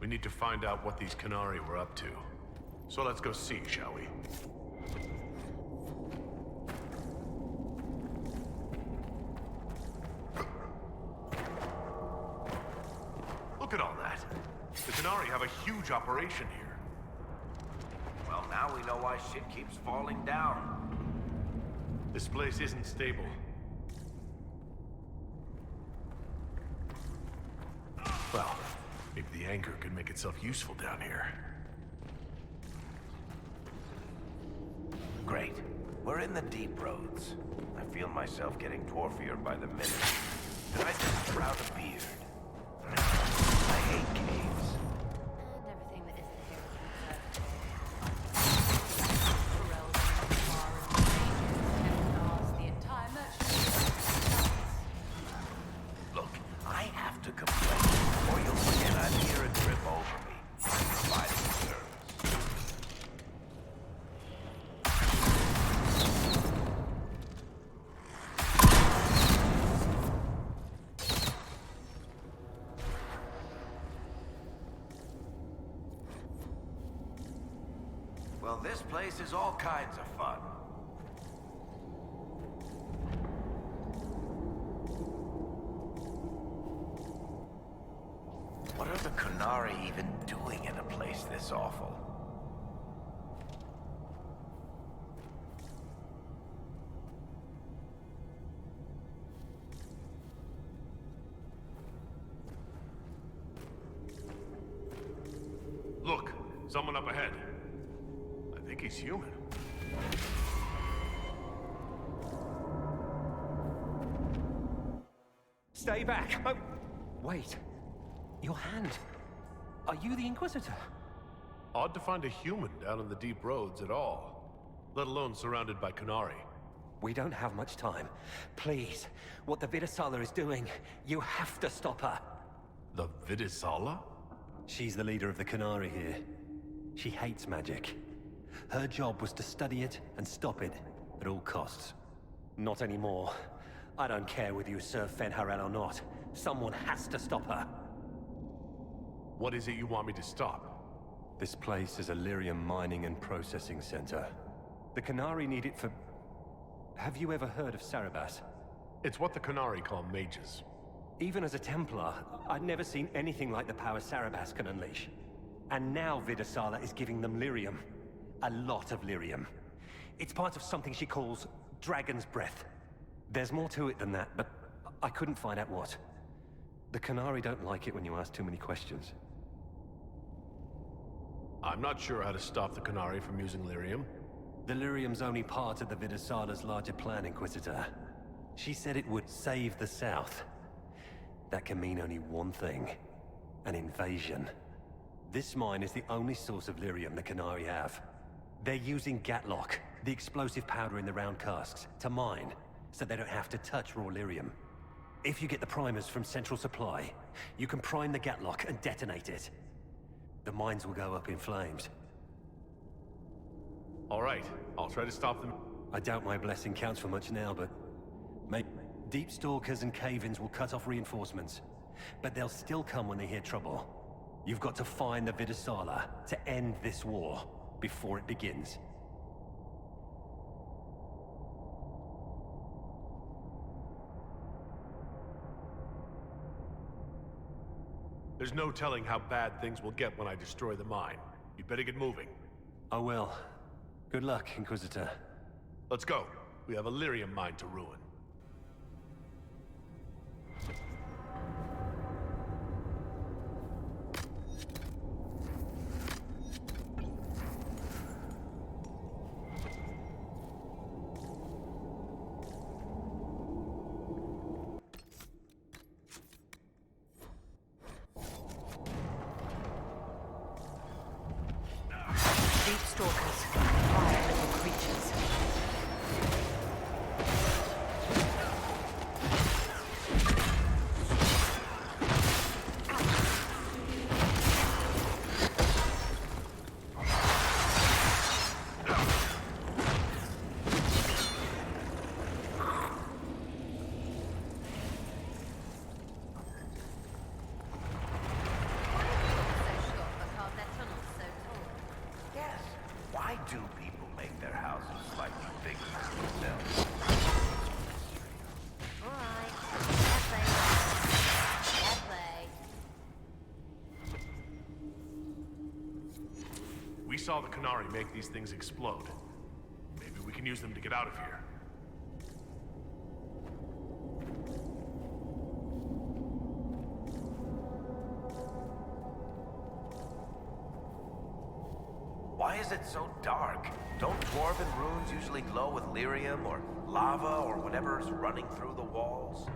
We need to find out what these Qunari were up to. So let's go see, shall we? Look at all that. The Qunari have a huge operation here. Well, now we know why shit keeps falling down. This place isn't stable. Well, maybe the anchor could make itself useful down here. Great. We're in the deep roads. I feel myself getting dwarfier by the minute. Did I just sprout a beard? I hate caves. And everything that isn't here. Look, I have to complain, or you'll forget I'm here and trip over me. Providing service. Well, this place is all kinds of fun. What are the Qunari even doing in a place this awful? Someone up ahead. I think he's human. Stay back! Oh, wait. Your hand. Are you the Inquisitor? Odd to find a human down in the deep roads at all, let alone surrounded by Qunari. We don't have much time. Please, what the Vidasala is doing, you have to stop her. The Vidasala? She's the leader of the Qunari here. She hates magic. Her job was to study it and stop it at all costs. Not anymore. I don't care whether you serve Fen'Harel or not. Someone has to stop her. What is it you want me to stop? This place is a lyrium mining and processing center. The Qunari need it for... Have you ever heard of Sarabas? It's what the Qunari call mages. Even as a Templar, I'd never seen anything like the power Sarabas can unleash. And now Vidasala is giving them lyrium. A lot of lyrium. It's part of something she calls Dragon's Breath. There's more to it than that, but I couldn't find out what. The Qunari don't like it when you ask too many questions. I'm not sure how to stop the Qunari from using lyrium. The lyrium's only part of the Vidasala's larger plan, Inquisitor. She said it would save the South. That can mean only one thing. An invasion. This mine is the only source of lyrium the Qunari have. They're using Gatlock, the explosive powder in the round casks, to mine, so they don't have to touch raw lyrium. If you get the primers from Central Supply, you can prime the Gatlock and detonate it. The mines will go up in flames. All right, I'll try to stop them. I doubt my blessing counts for much now, but... Deep Stalkers and Cave-ins will cut off reinforcements. But they'll still come when they hear trouble. You've got to find the Vidasala to end this war before it begins. There's no telling how bad things will get when I destroy the mine. You better get moving. I will. Good luck, Inquisitor. Let's go. We have a lyrium mine to ruin. Deep stalkers, vile little creatures. Why do people make their houses slightly bigger than themselves? Alright. Fair play. Fair play. We saw the Qunari make these things explode. Maybe we can use them to get out of here. Why is it so dark? Don't dwarven ruins usually glow with lyrium or lava or whatever's running through the walls?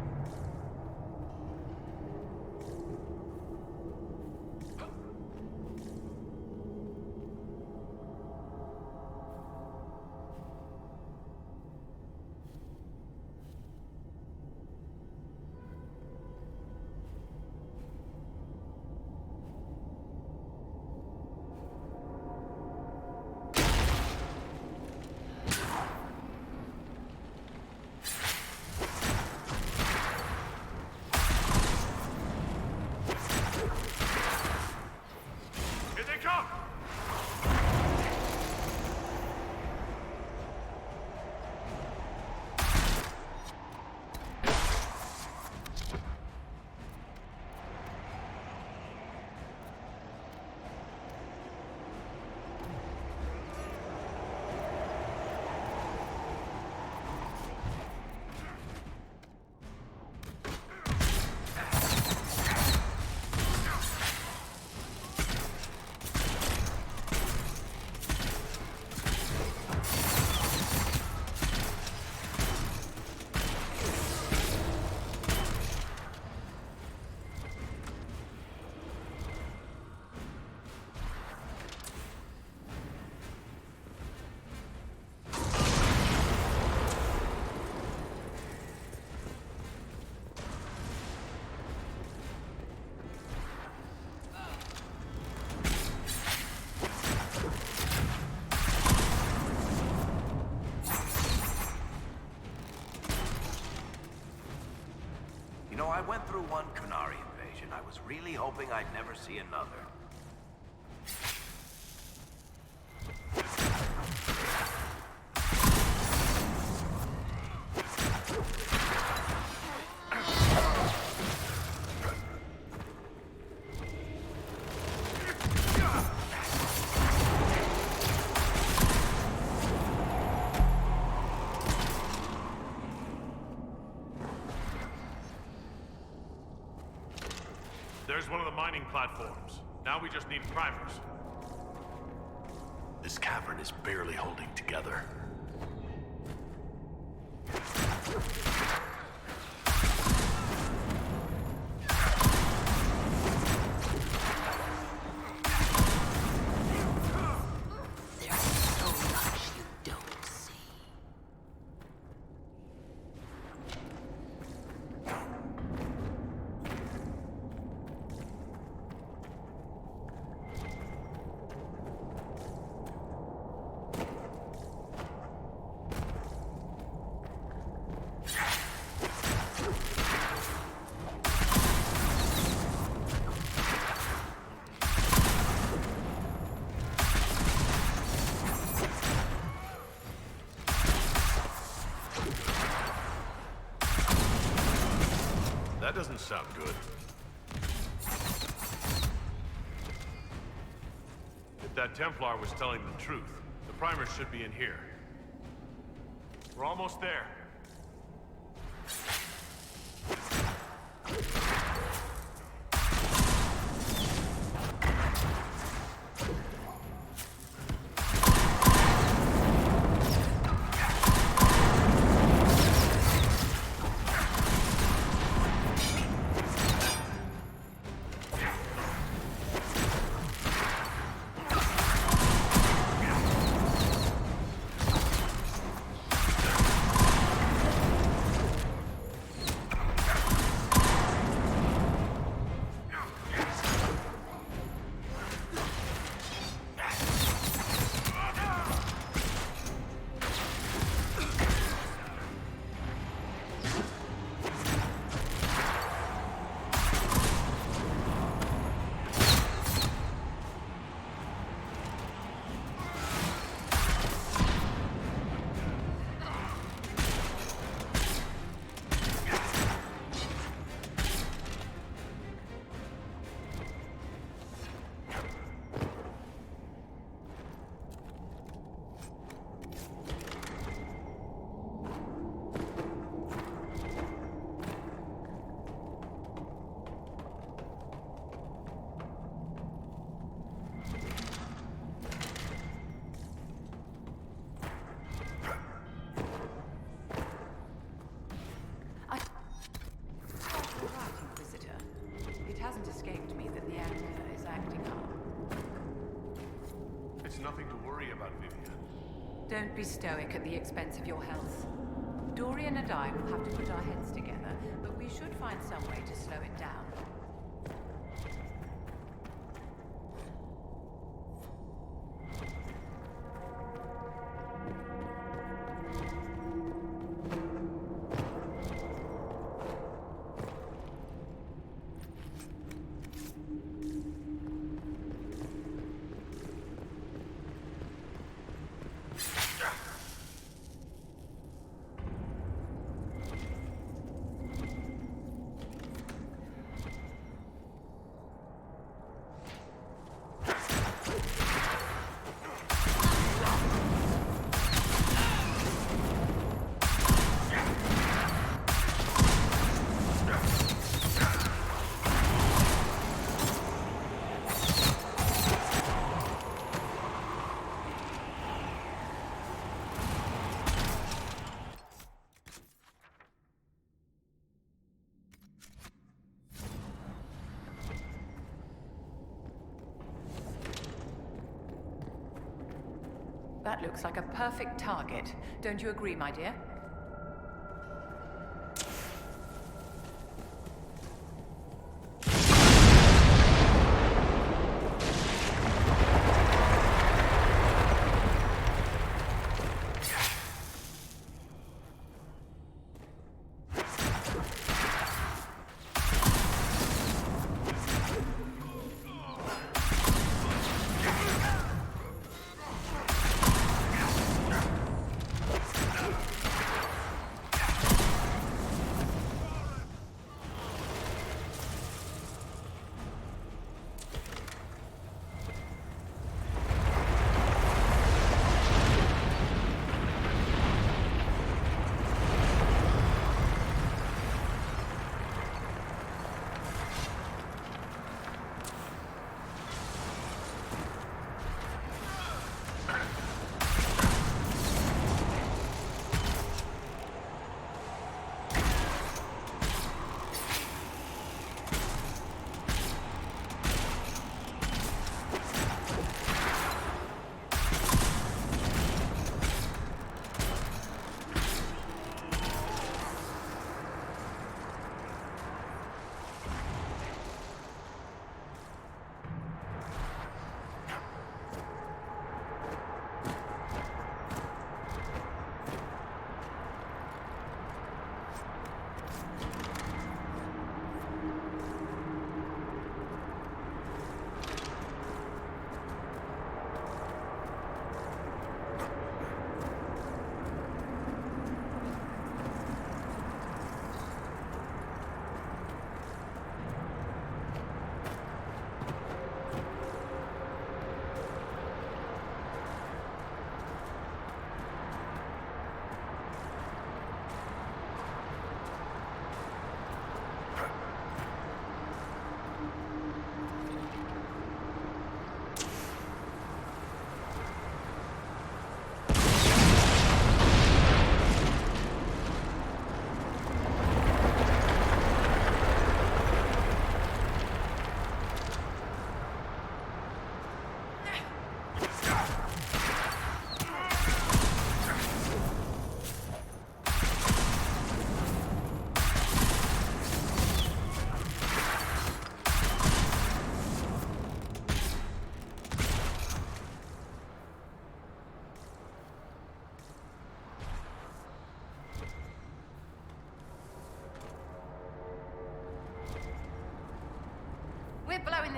You know, I went through one Canary invasion. I was really hoping I'd never see another. There's one of the mining platforms. Now we just need primers. This cavern is barely holding together. There's so much you don't see. That doesn't sound good. If that Templar was telling the truth, the primers should be in here. We're almost there. It's nothing to worry about, Vivian. Don't be stoic at the expense of your health. Dorian and I will have to put our heads together, but we should find some way to slow it down. That looks like a perfect target. Don't you agree, my dear?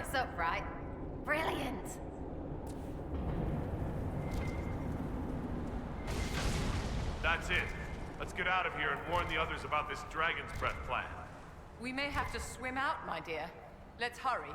us up, right? Brilliant! That's it. Let's get out of here and warn the others about this Dragon's Breath plan. We may have to swim out, my dear. Let's hurry.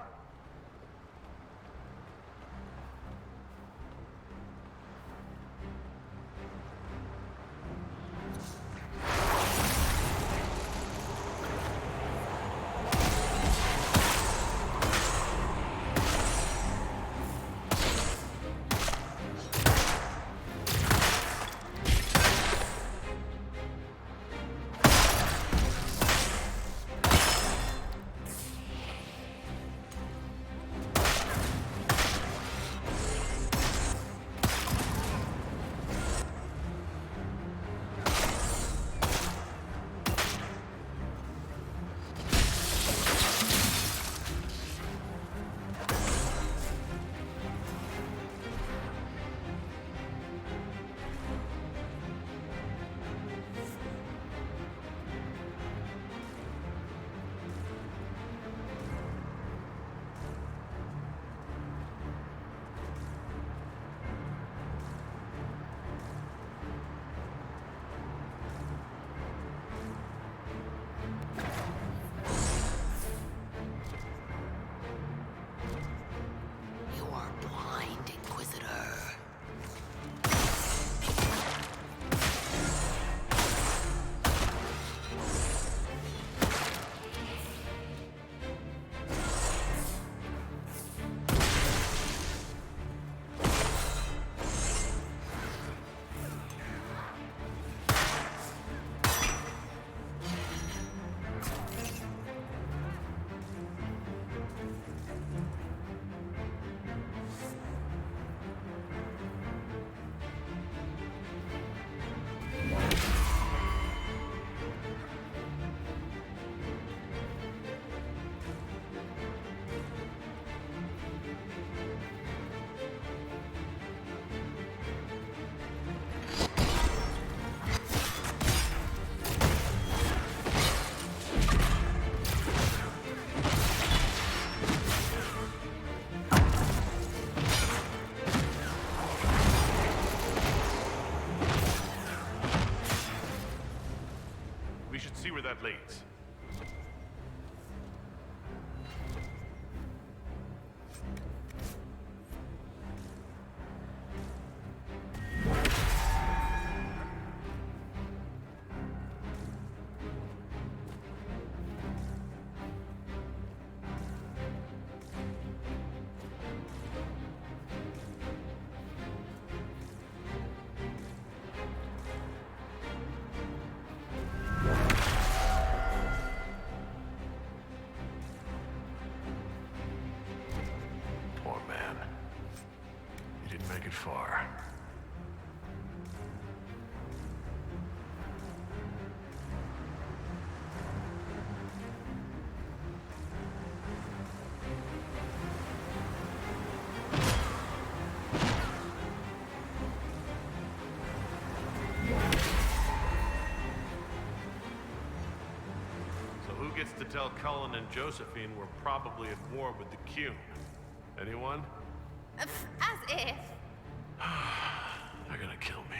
See where that leads. Far. So who gets to tell Cullen and Josephine we're probably at war with the Cune? Anyone? As if. They're gonna kill me.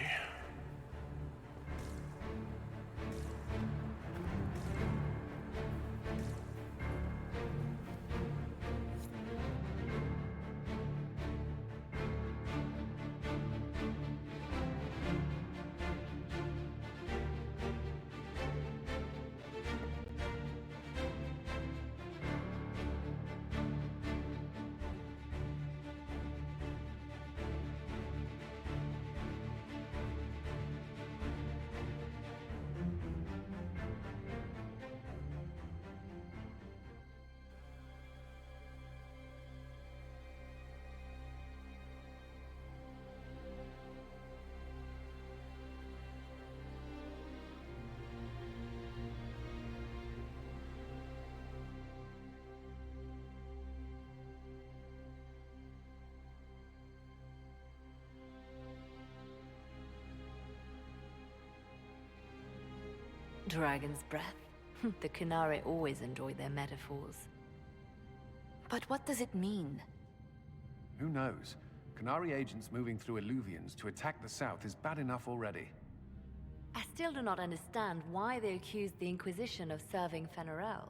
Dragon's breath. The Kunari always enjoyed their metaphors. But what does it mean? Who knows? Qunari agents moving through Illuvians to attack the south is bad enough already. I still do not understand why they accused the Inquisition of serving Fenarel.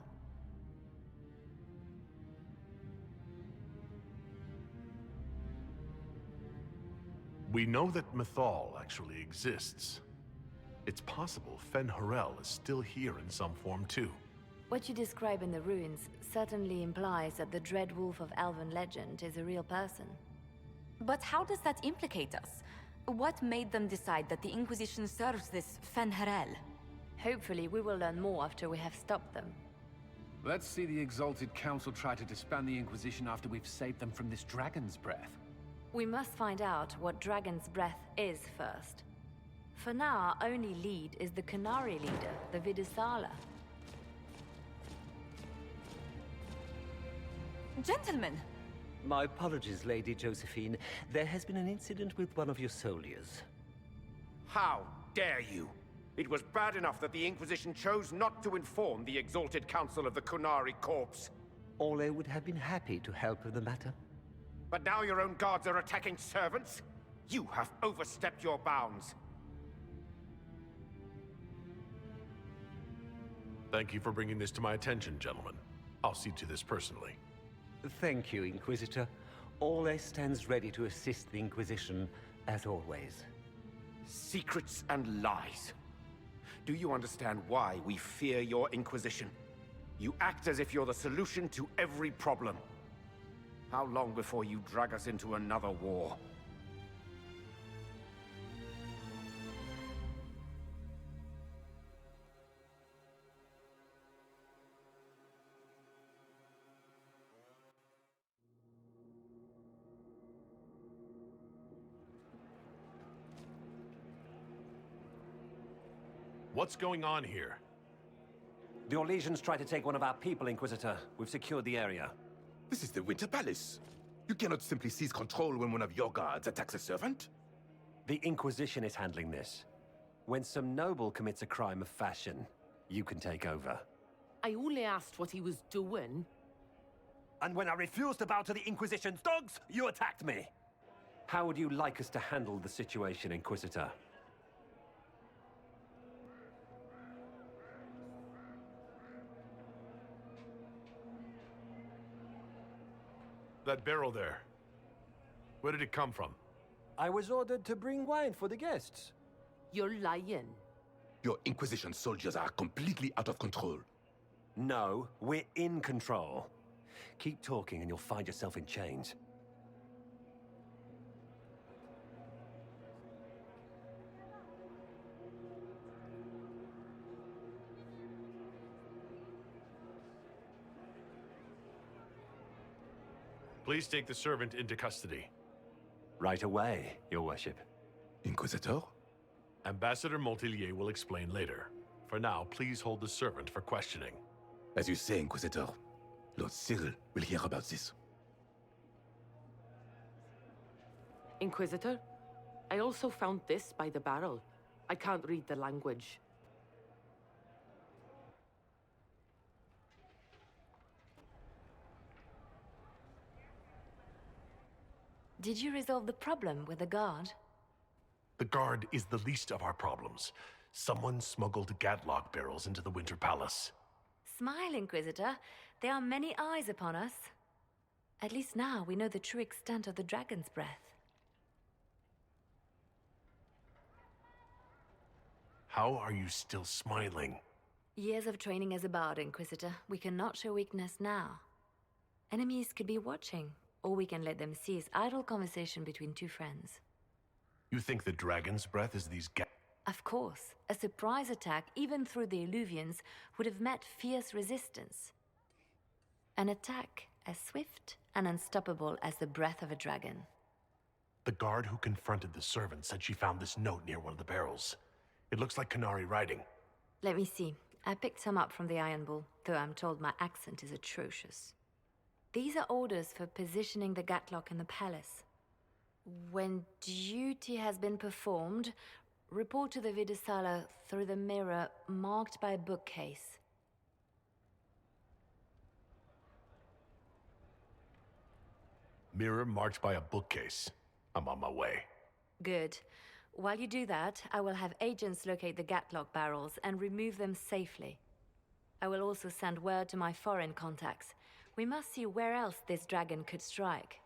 We know that Mythal actually exists. It's possible Fen-Harel is still here in some form too. What you describe in the ruins certainly implies that the Dread Wolf of Elven legend is a real person. But how does that implicate us? What made them decide that the Inquisition serves this Fen-Harel? Hopefully we will learn more after we have stopped them. Let's see the Exalted Council try to disband the Inquisition after we've saved them from this dragon's breath. We must find out what Dragon's Breath is first. For now, our only lead is the Qunari leader, the Vidisala. Gentlemen! My apologies, Lady Josephine. There has been an incident with one of your soldiers. How dare you? It was bad enough that the Inquisition chose not to inform the Exalted Council of the Qunari corpse. Ole would have been happy to help with the matter. But now your own guards are attacking servants? You have overstepped your bounds. Thank you for bringing this to my attention, gentlemen. I'll see to this personally. Thank you, Inquisitor. Ole stands ready to assist the Inquisition, as always. Secrets and lies. Do you understand why we fear your Inquisition? You act as if you're the solution to every problem. How long before you drag us into another war? What's going on here? The Orlesians tried to take one of our people, Inquisitor. We've secured the area. This is the Winter Palace. You cannot simply seize control when one of your guards attacks a servant. The Inquisition is handling this. When some noble commits a crime of fashion, you can take over. I only asked what he was doing. And when I refused to bow to the Inquisition's dogs, you attacked me! How would you like us to handle the situation, Inquisitor? That barrel there. Where did it come from? I was ordered to bring wine for the guests. You're lying. Your Inquisition soldiers are completely out of control. No, we're in control. Keep talking and you'll find yourself in chains. Please take the servant into custody. Right away, Your Worship. Inquisitor? Ambassador Montillier will explain later. For now, please hold the servant for questioning. As you say, Inquisitor. Lord Cyril will hear about this. Inquisitor, I also found this by the barrel. I can't read the language. Did you resolve the problem with the guard? The guard is the least of our problems. Someone smuggled Gatlock barrels into the Winter Palace. Smile, Inquisitor. There are many eyes upon us. At least now we know the true extent of the Dragon's Breath. How are you still smiling? Years of training as a bard, Inquisitor. We cannot show weakness now. Enemies could be watching, or we can let them seize idle conversation between two friends. You think the Dragon's Breath is these Of course, a surprise attack, even through the Illuvians, would have met fierce resistance. An attack as swift and unstoppable as the breath of a dragon. The guard who confronted the servant said she found this note near one of the barrels. It looks like Qunari writing. Let me see. I picked some up from the Iron Bull, though I'm told my accent is atrocious. These are orders for positioning the Gatlock in the palace. When duty has been performed, report to the Vidisala through the mirror marked by a bookcase. mirror marked by a bookcase. I'm on my way. Good. While you do that, I will have agents locate the Gatlock barrels and remove them safely. I will also send word to my foreign contacts. We must see where else this dragon could strike.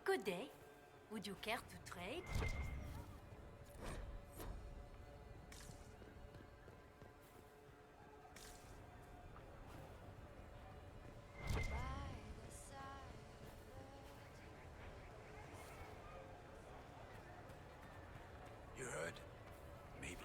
Good day. Would you care to trade? You heard? Maybe.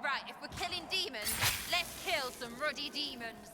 Right, if we're killing demons, let's kill some ruddy demons.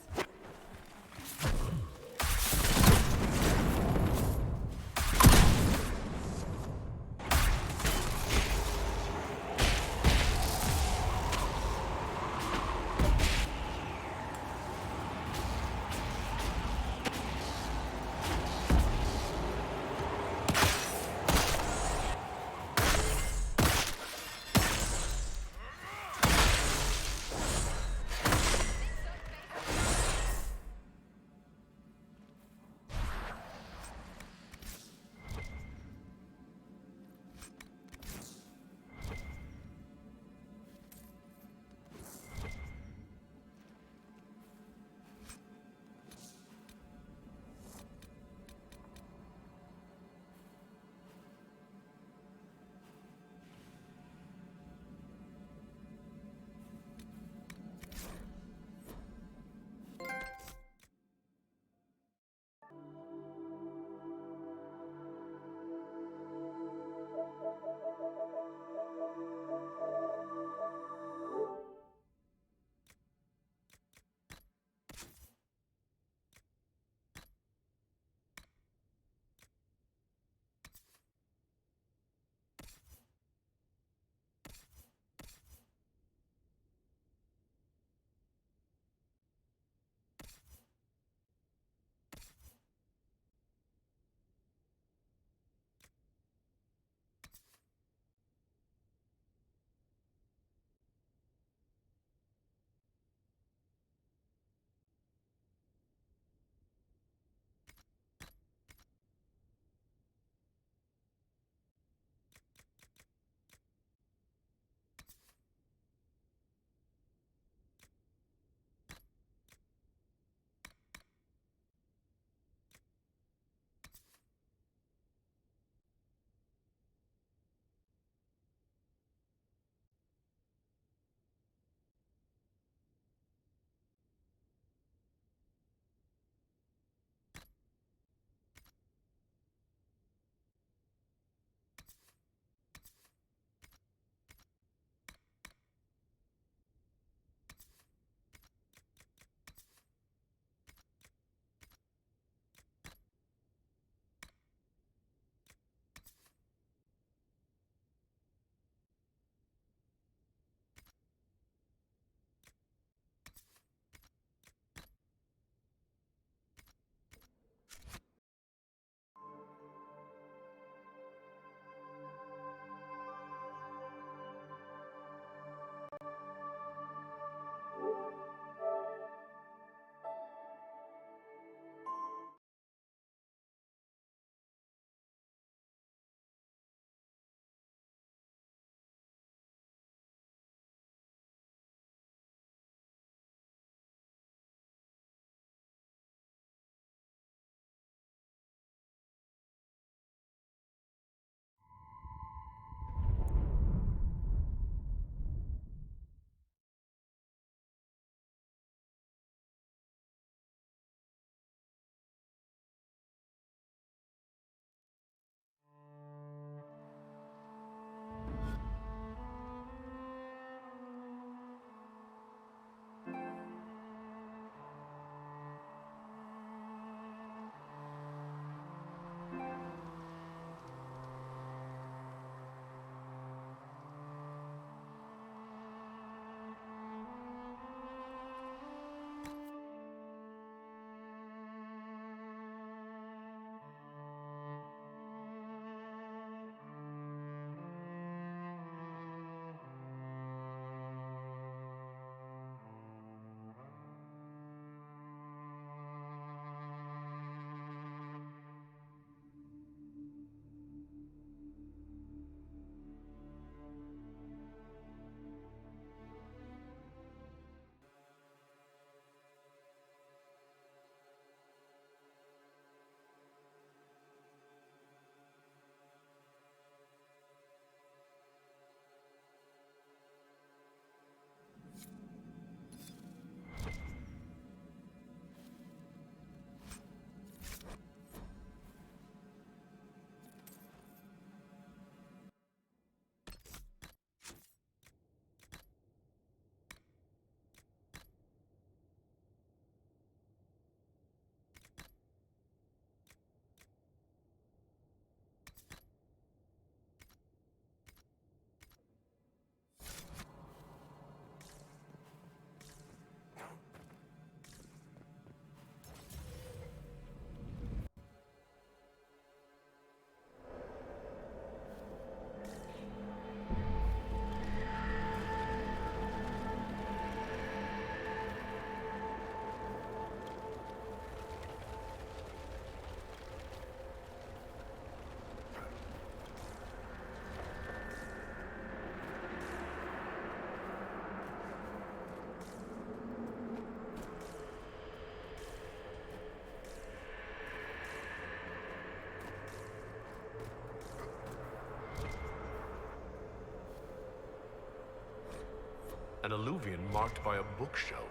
An alluvion marked by a bookshelf.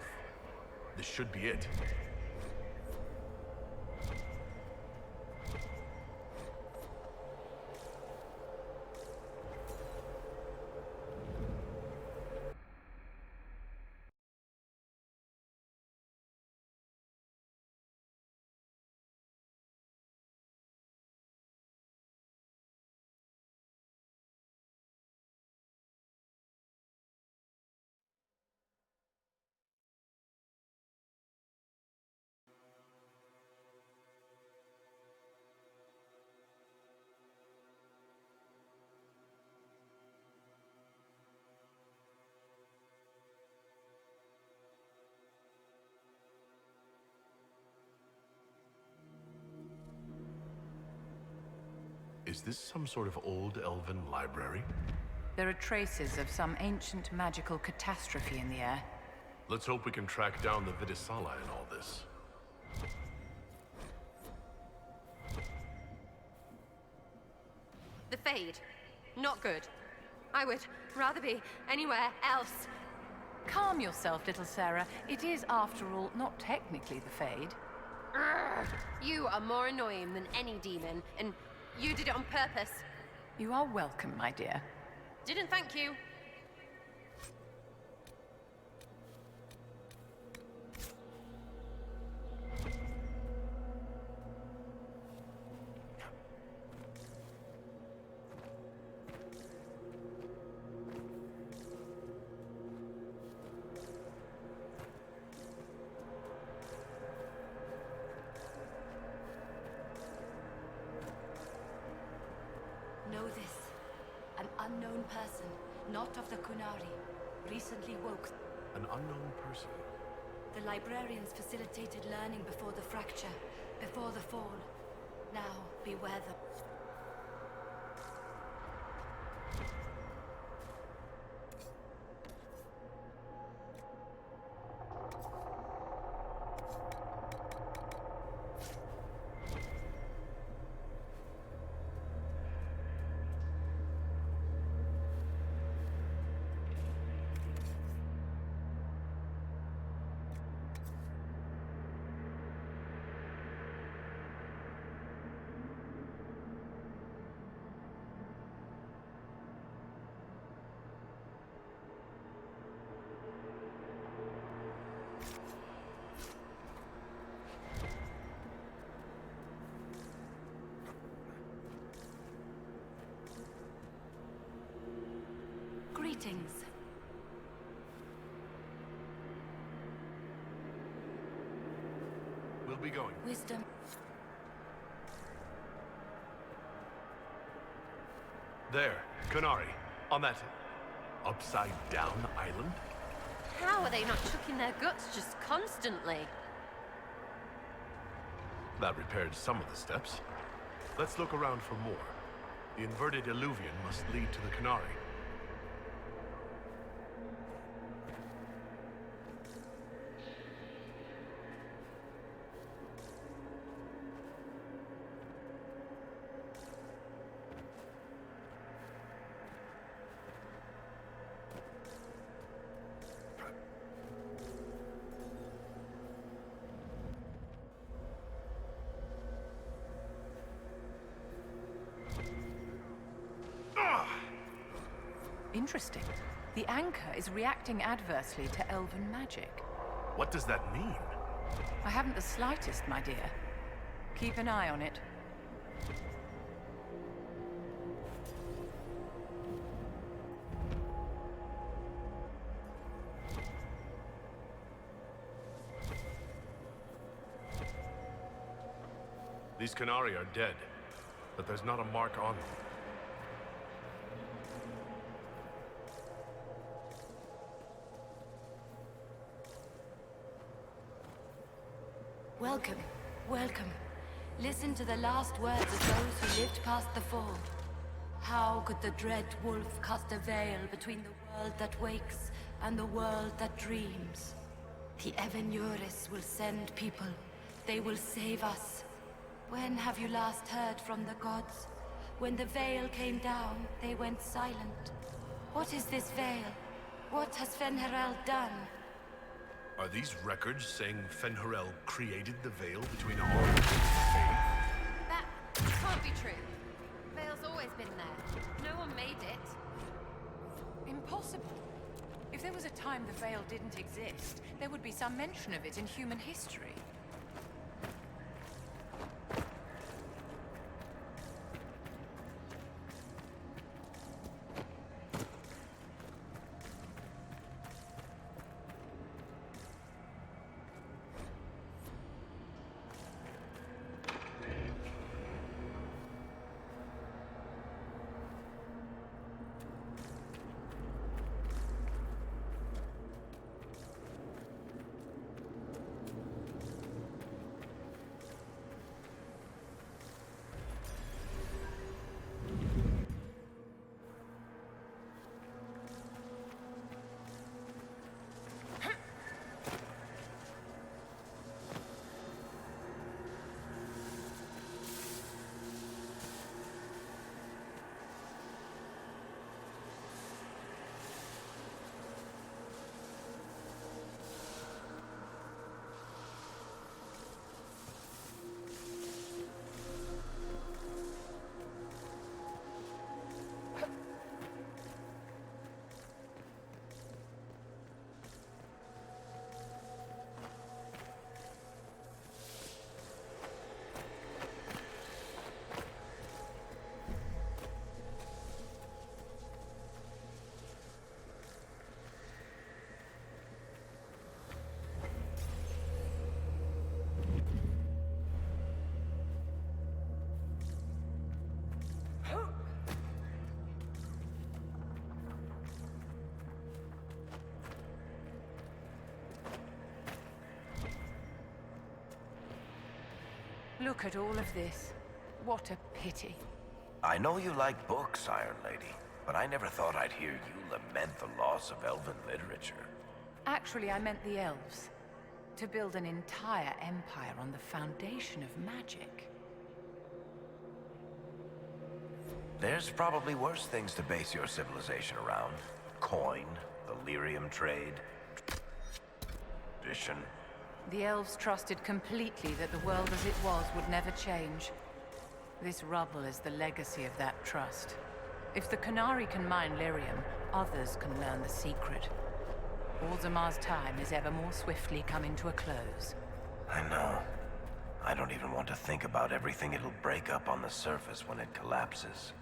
This should be it. Is this some sort of old elven library? There are traces of some ancient magical catastrophe in the air. Let's hope we can track down the Vidisala in all this. The Fade. Not good. I would rather be anywhere else. Calm yourself, little Sarah. It is, after all, not technically the Fade. Urgh. You are more annoying than any demon, and you did it on purpose. You are welcome, my dear. Didn't thank you. Know this. An unknown person, not of the Kunari, recently woke. An unknown person? The librarians facilitated learning before the fracture, before the fall. Now, beware them. Greetings. We'll be going. Wisdom. There, Kunari. On that upside-down island. How are they not chucking their guts just constantly? That repaired some of the steps. Let's look around for more. The inverted alluvion must lead to the Kunari. Interesting. The anchor is reacting adversely to elven magic. What does that mean? I haven't the slightest, my dear. Keep an eye on it. These Kunari are dead, but there's not a mark on them. Welcome, welcome. Listen to the last words of those who lived past the fall. How could the dread wolf cast a veil between the world that wakes and the world that dreams? The Evenuris will send people. They will save us. When have you last heard from the gods? When the veil came down, they went silent. What is this veil? What has Fen'Harel done? Are these records saying Fen'Harel created the veil between our and Fae? That can't be true. Veil's always been there. No one made it. Impossible. If there was a time the Veil didn't exist, there would be some mention of it in human history. Look at all of this. What a pity. I know you like books, Iron Lady, but I never thought I'd hear you lament the loss of elven literature. Actually, I meant the elves. To build an entire empire on the foundation of magic. There's probably worse things to base your civilization around. Coin, the lyrium trade, tradition. The elves trusted completely that the world as it was would never change. This rubble is the legacy of that trust. If the Qunari can mine lyrium, others can learn the secret. Orzamar's time is ever more swiftly coming to a close. I know. I don't even want to think about everything it'll break up on the surface when it collapses.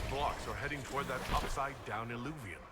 Blocks are heading toward that upside-down illuvium.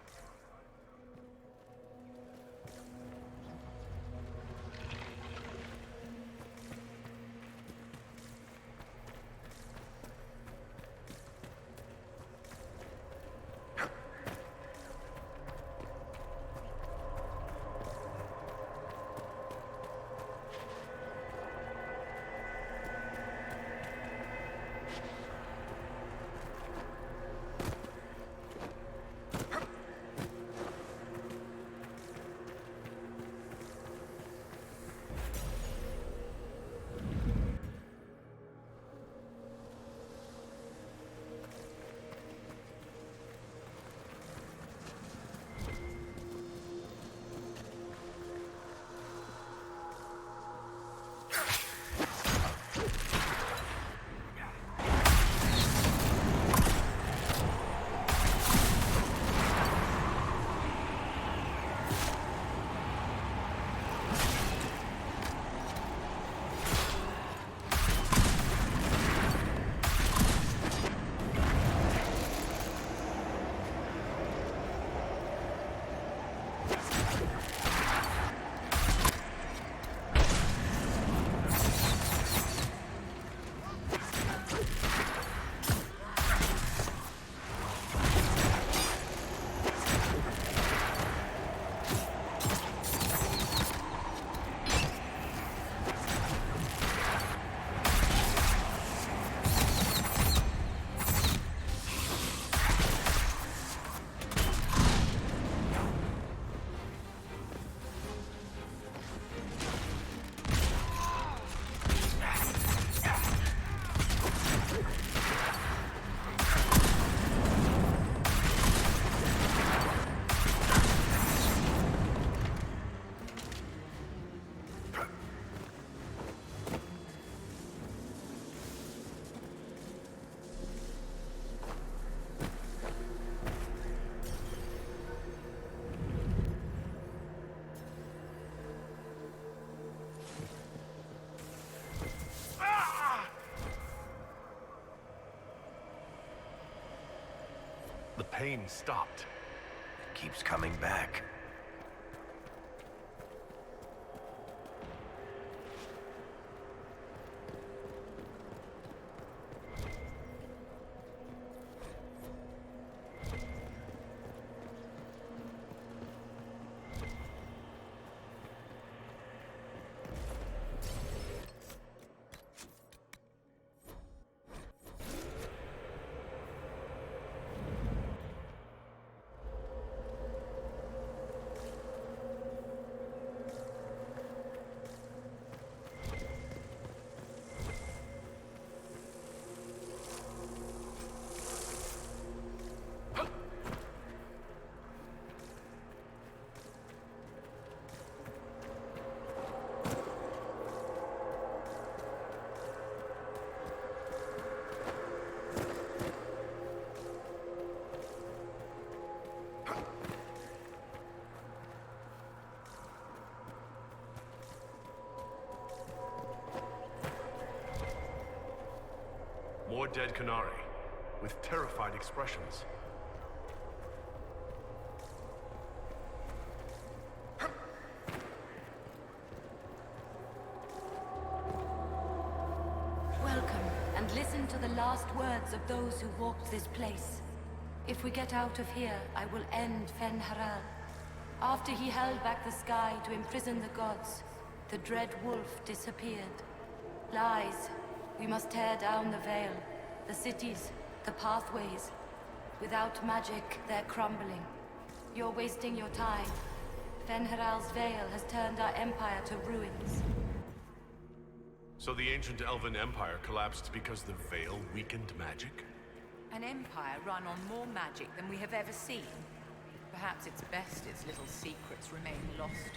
The pain stopped. It keeps coming back. More dead Canari, with terrified expressions. Welcome, and listen to the last words of those who walked this place. If we get out of here, I will end Fen-Haral. After he held back the sky to imprison the gods, the dread wolf disappeared. Lies. We must tear down the veil, the cities, the pathways. Without magic, they're crumbling. You're wasting your time. Fen-Haral's veil has turned our empire to ruins. So the ancient Elven Empire collapsed because the Veil weakened magic? An empire run on more magic than we have ever seen. Perhaps it's best its little secrets remain lost.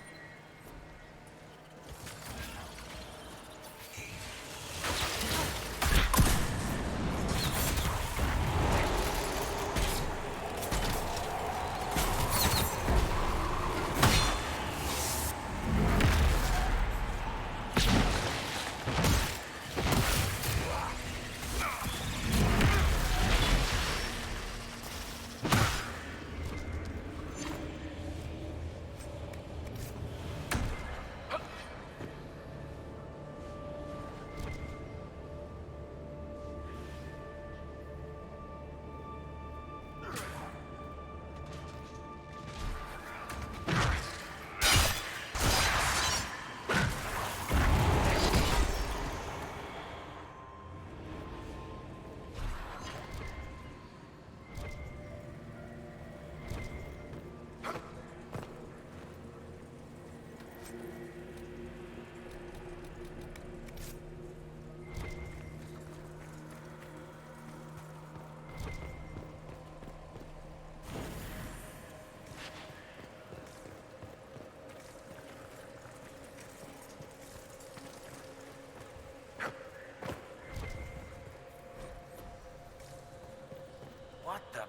What the?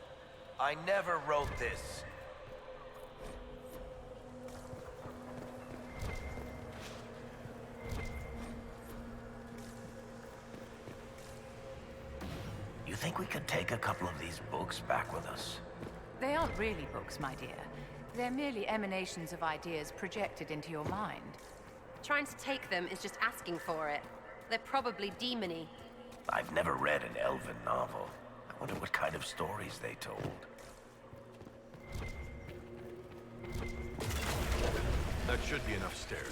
I never wrote this. You think we could take a couple of these books back with us? They aren't really books, my dear. They're merely emanations of ideas projected into your mind. Trying to take them is just asking for it. They're probably demony. I've never read an elven novel. I wonder what kind of stories they told. That should be enough stairs.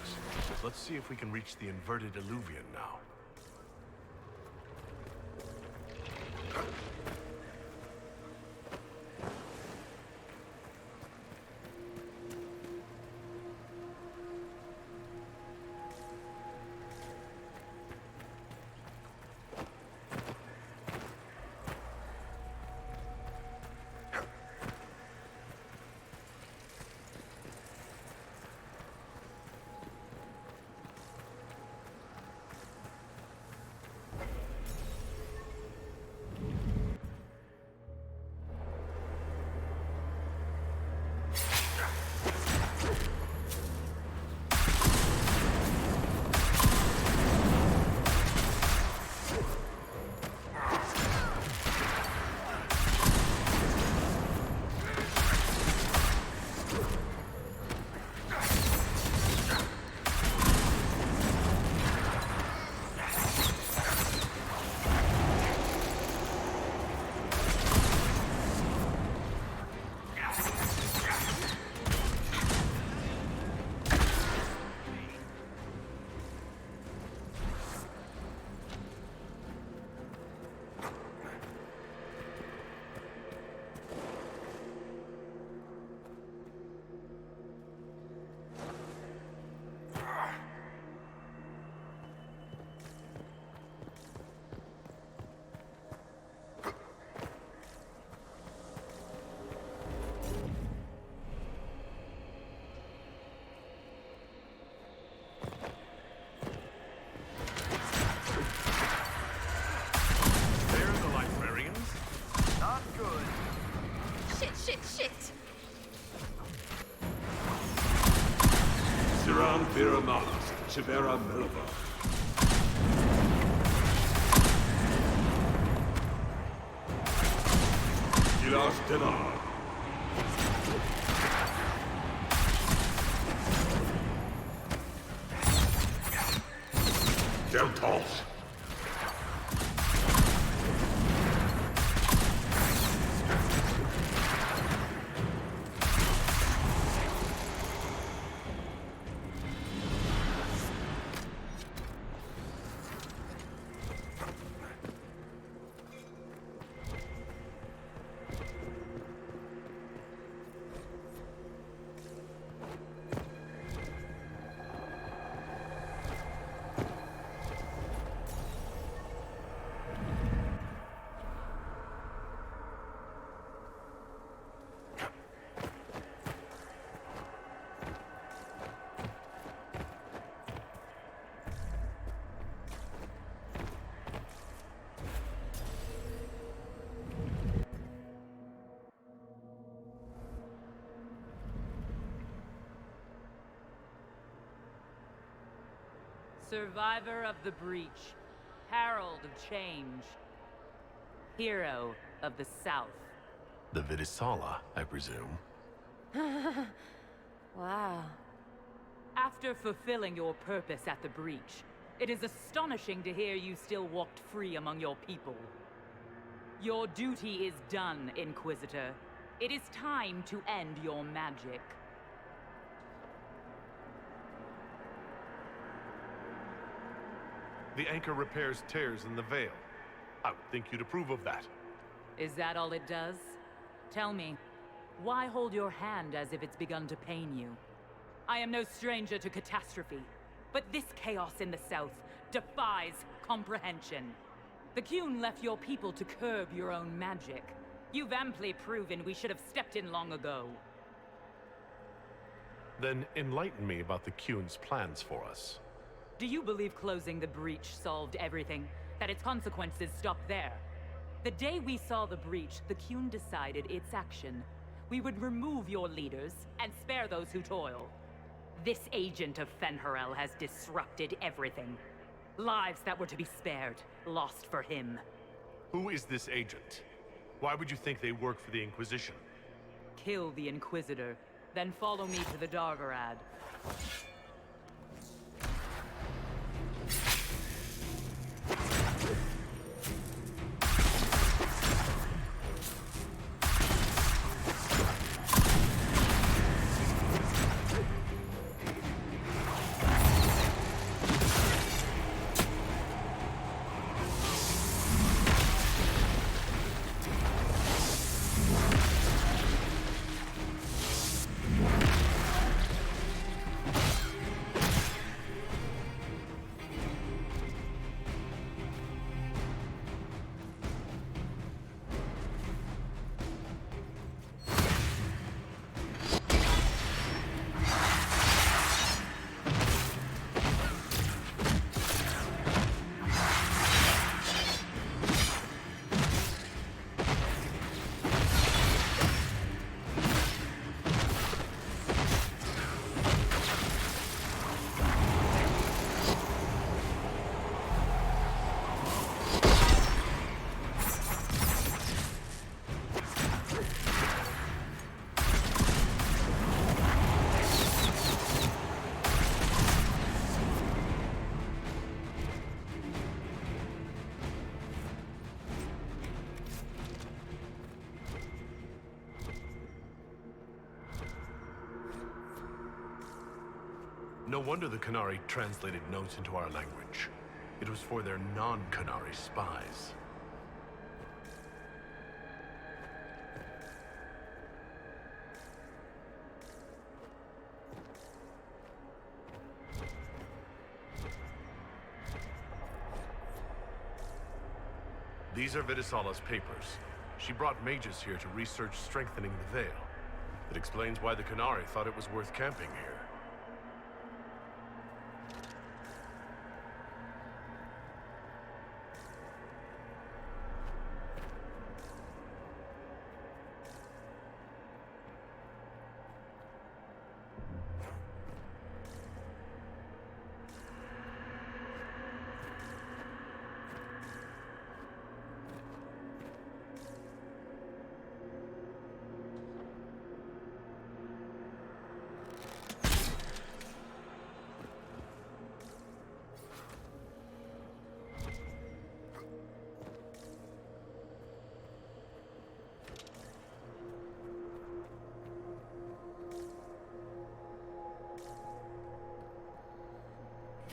Let's see if we can reach the inverted alluvion now. shit! Siran Viramas, Chivera Melova. Gilas Denar. Deltos. Survivor of the Breach. Herald of Change. Hero of the South. The Vidisala, I presume. Wow. After fulfilling your purpose at the Breach, it is astonishing to hear you still walked free among your people. Your duty is done, Inquisitor. It is time to end your magic. The anchor repairs tears in the veil. I would think you'd approve of that. Is that all it does? Tell me, why hold your hand as if it's begun to pain you? I am no stranger to catastrophe, but this chaos in the south defies comprehension. The Qun left your people to curb your own magic. You've amply proven we should have stepped in long ago. Then enlighten me about the Qun's plans for us. Do you believe closing the breach solved everything? That its consequences stopped there? The day we saw the breach, the Qun decided its action. We would remove your leaders and spare those who toil. This agent of Fen'Harel has disrupted everything. Lives that were to be spared, lost for him. Who is this agent? Why would you think they work for the Inquisition? Kill the Inquisitor, then follow me to the Dargarad. No wonder the Qunari translated notes into our language. It was for their non-Qunari spies. These are Vidisala's papers. She brought mages here to research strengthening the veil. It explains why the Qunari thought it was worth camping here.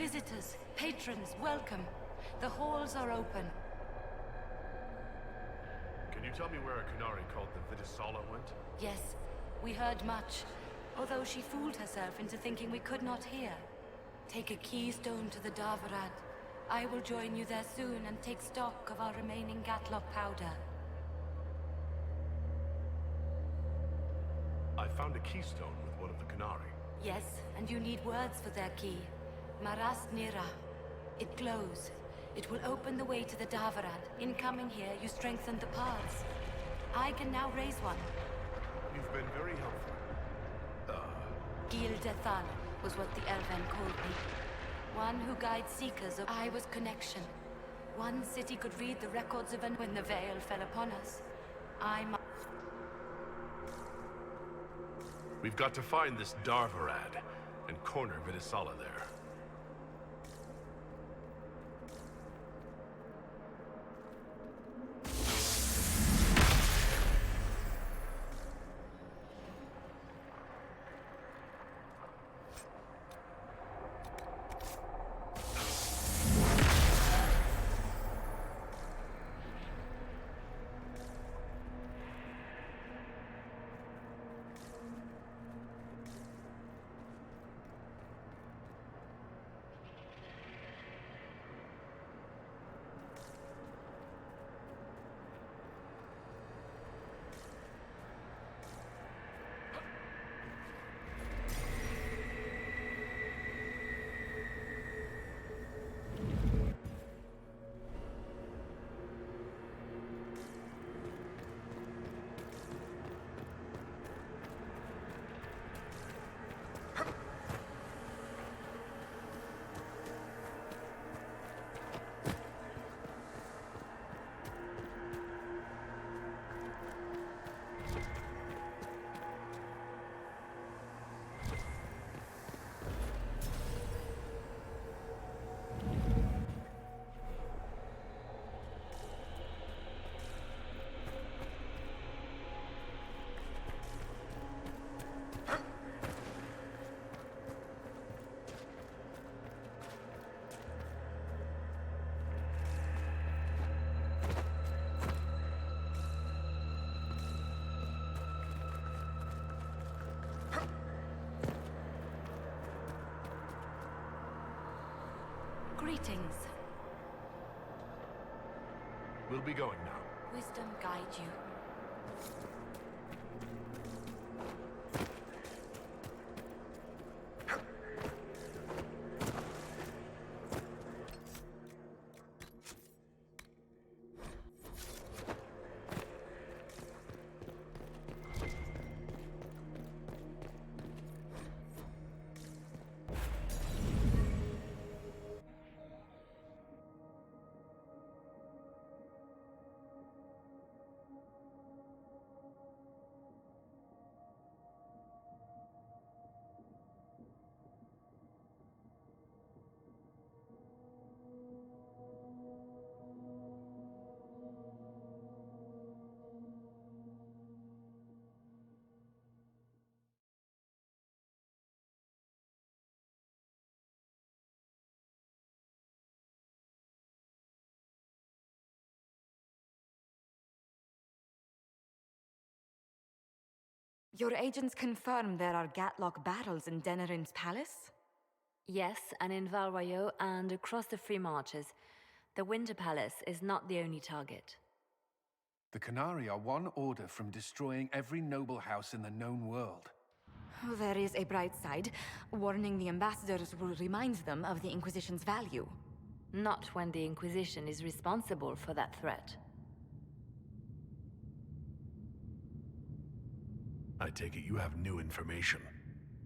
visitors, patrons, welcome. The halls are open. Can you tell me where a Canary called the Vidisala went? Yes, we heard much, although she fooled herself into thinking we could not hear. Take a keystone to the Darvarad. I will join you there soon and take stock of our remaining Gatlock powder. I found a keystone with one of the Canary. Yes, and you need words for their key. Maras Nira. It glows. It will open the way to the Darvarad. In coming here, you strengthened the paths. I can now raise one. You've been very helpful. Gil Dethal was what the Elven called me. One who guides seekers of I was connection. One city could read the records of when the veil fell upon us. We've got to find this Darvarad and corner Vidisala there. Greetings. We'll be going now. Wisdom guide you. Your agents confirm there are Gatlock battles in Denerim's palace? Yes, and in Valroyo and across the Free Marches. The Winter Palace is not the only target. The Canary are one order from destroying every noble house in the known world. There is a bright side. Warning the ambassadors will remind them of the Inquisition's value. Not when the Inquisition is responsible for that threat. I take it you have new information.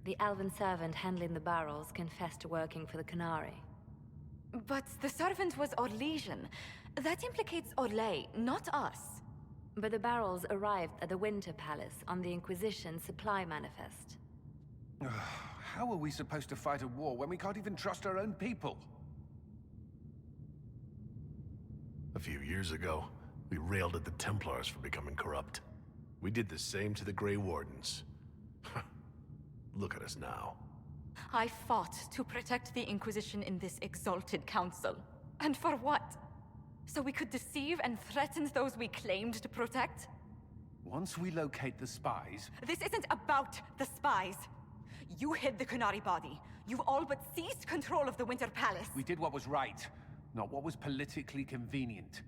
The elven servant handling the barrels confessed to working for the Canary. But the servant was Orlesian. That implicates Orlais, not us. But the barrels arrived at the Winter Palace on the Inquisition supply manifest. How are we supposed to fight a war when we can't even trust our own people? A few years ago, we railed at the Templars for becoming corrupt. We did the same to the Grey Wardens. Look at us now. I fought to protect the Inquisition in this exalted council. And for what? So we could deceive and threaten those we claimed to protect? Once we locate the spies... This isn't about the spies. You hid the Kunari body. You've all but seized control of the Winter Palace. We did what was right, not what was politically convenient.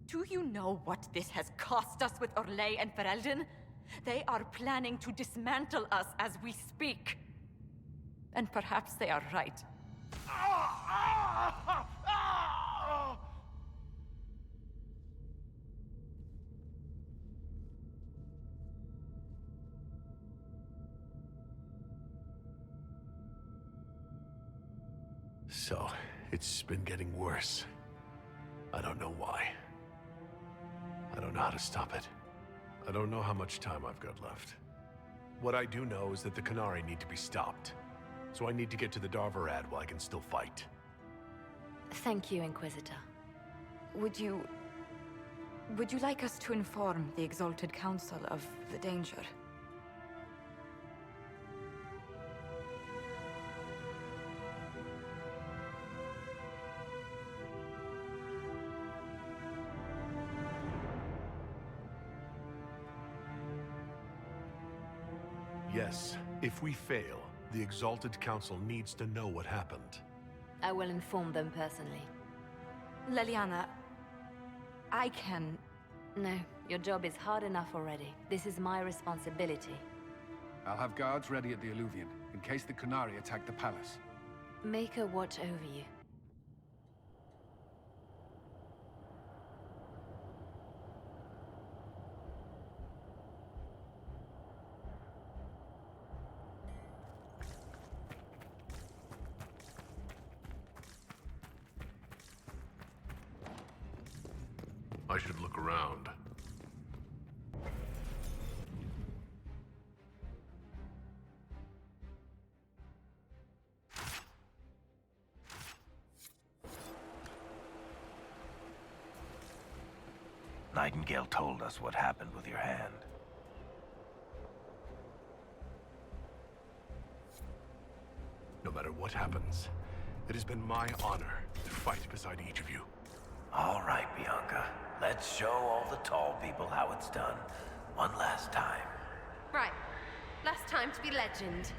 Do you know what this has cost us with Orlais and Ferelden? They are planning to dismantle us as we speak. And perhaps they are right. So, it's been getting worse. I don't know why. I don't know how to stop it. I don't know how much time I've got left. What I do know is that the Kunari need to be stopped. So I need to get to the Darvarad while I can still fight. Thank you, Inquisitor. Would you like us to inform the Exalted Council of the danger? Yes, if we fail, the Exalted Council needs to know what happened. I will inform them personally. Leliana, I can... No, your job is hard enough already. This is my responsibility. I'll have guards ready at the Alluvion, in case the Kunari attack the palace. Make her watch over you. I should look around. Nightingale told us what happened with your hand. No matter what happens, it has been my honor to fight beside each of you. All right, Bianca. Let's show all the tall people how it's done. One last time. Right. Last time to be legend.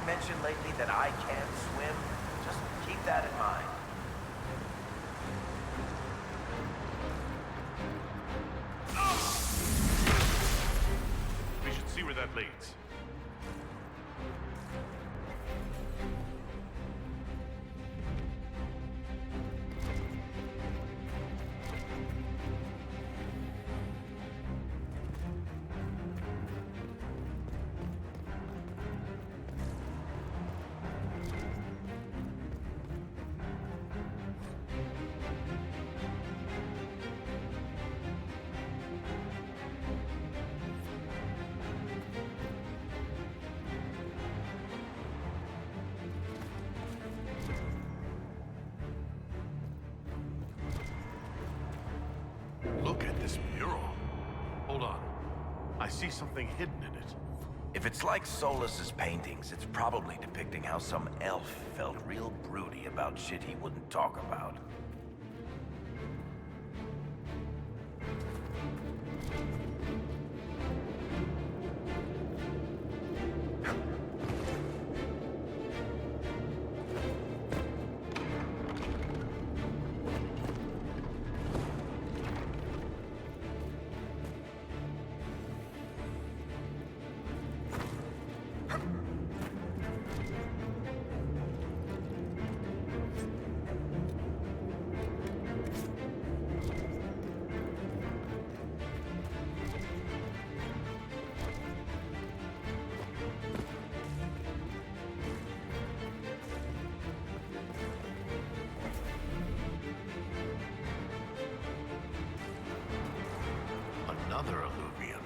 mentioned lately that I can't swim? Just keep that in mind. We should see where that leads. Look at this mural. Hold on. I see something hidden in it. If it's like Solus's paintings, it's probably depicting how some elf felt real broody about shit he wouldn't talk about. Another alluvion.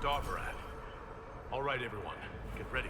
Darverat. All right, everyone. Get ready.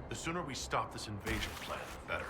The sooner we stop this invasion plan, the better.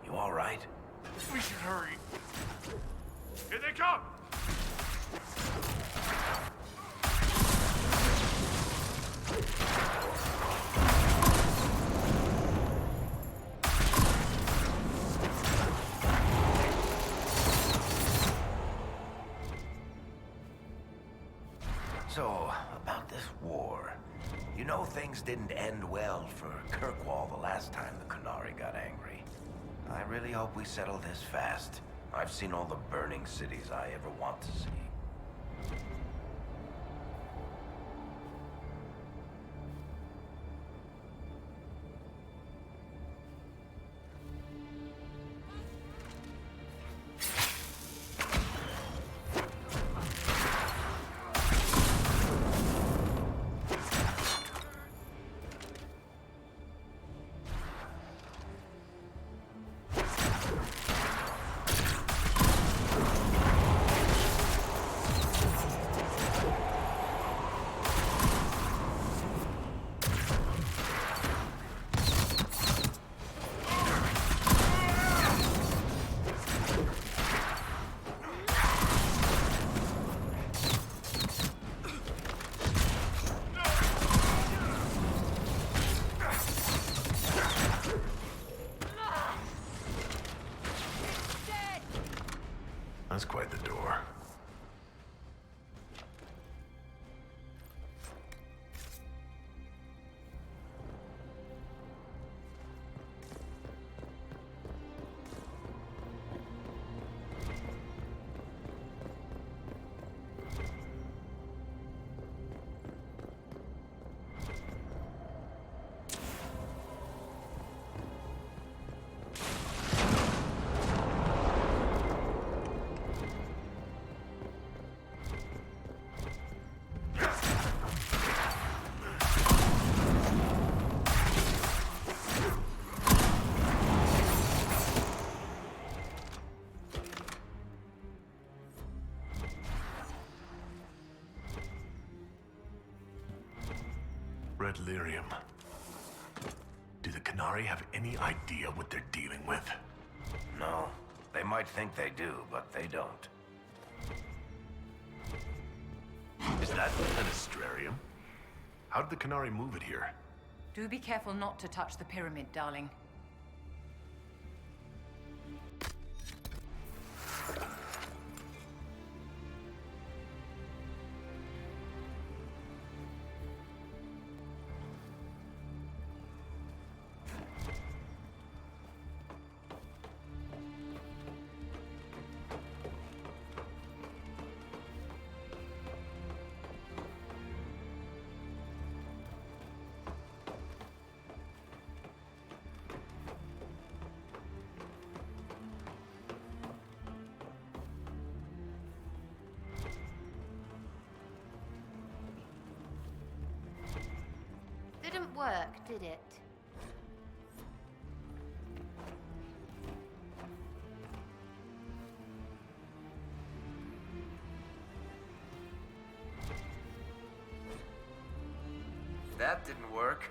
You all right? We should hurry. Here they come! So, about this war. You know things didn't end well for Kirkwall the last time the Qunari got angry. I really hope we settle this fast. I've seen all the burning cities I ever want to see. That's quite the door. Red lyrium. Do the Qunari have any idea what they're dealing with? No. They might think they do, but they don't. Is that an astrarium? How did the Qunari move it here? Do be careful not to touch the pyramid, darling. Didn't work, did it? That didn't work.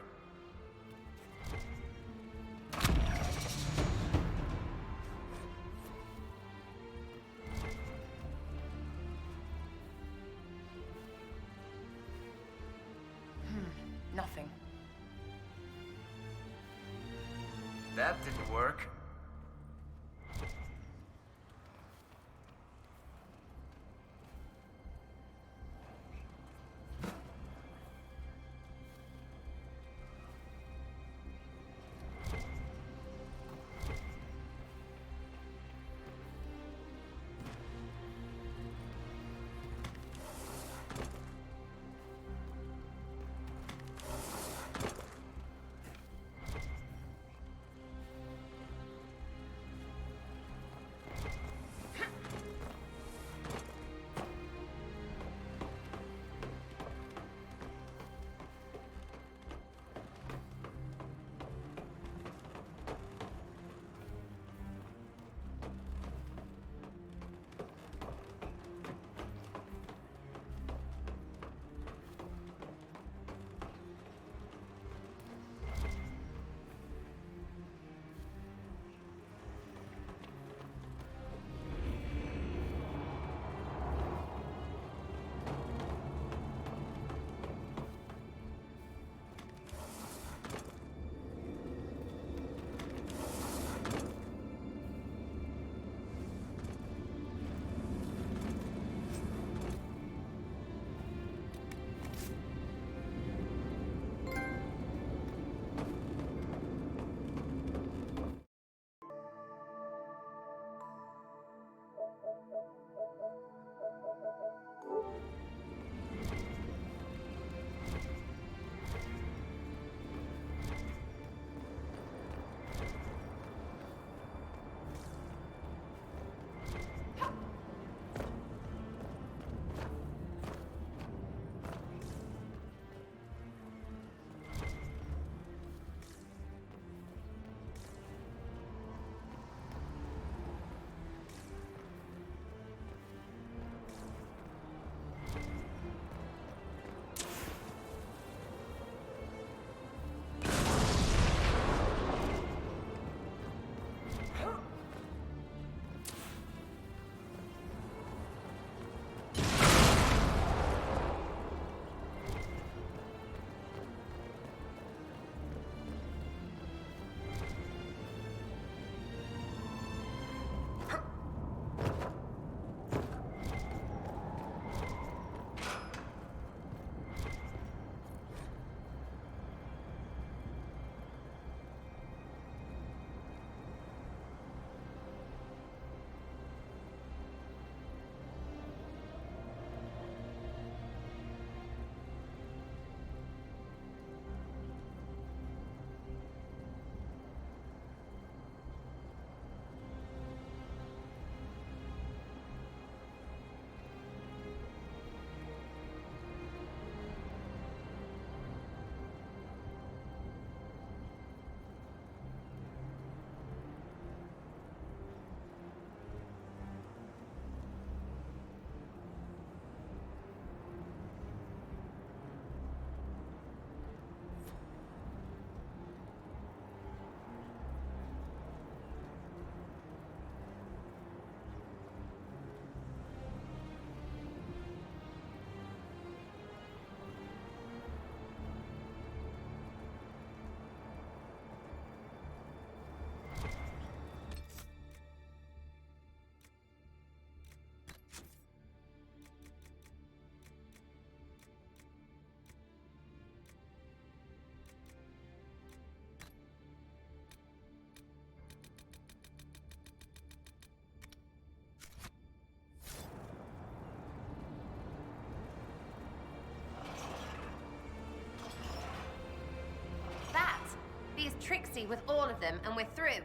Nothing. That didn't work. Trixie with all of them, and we're through.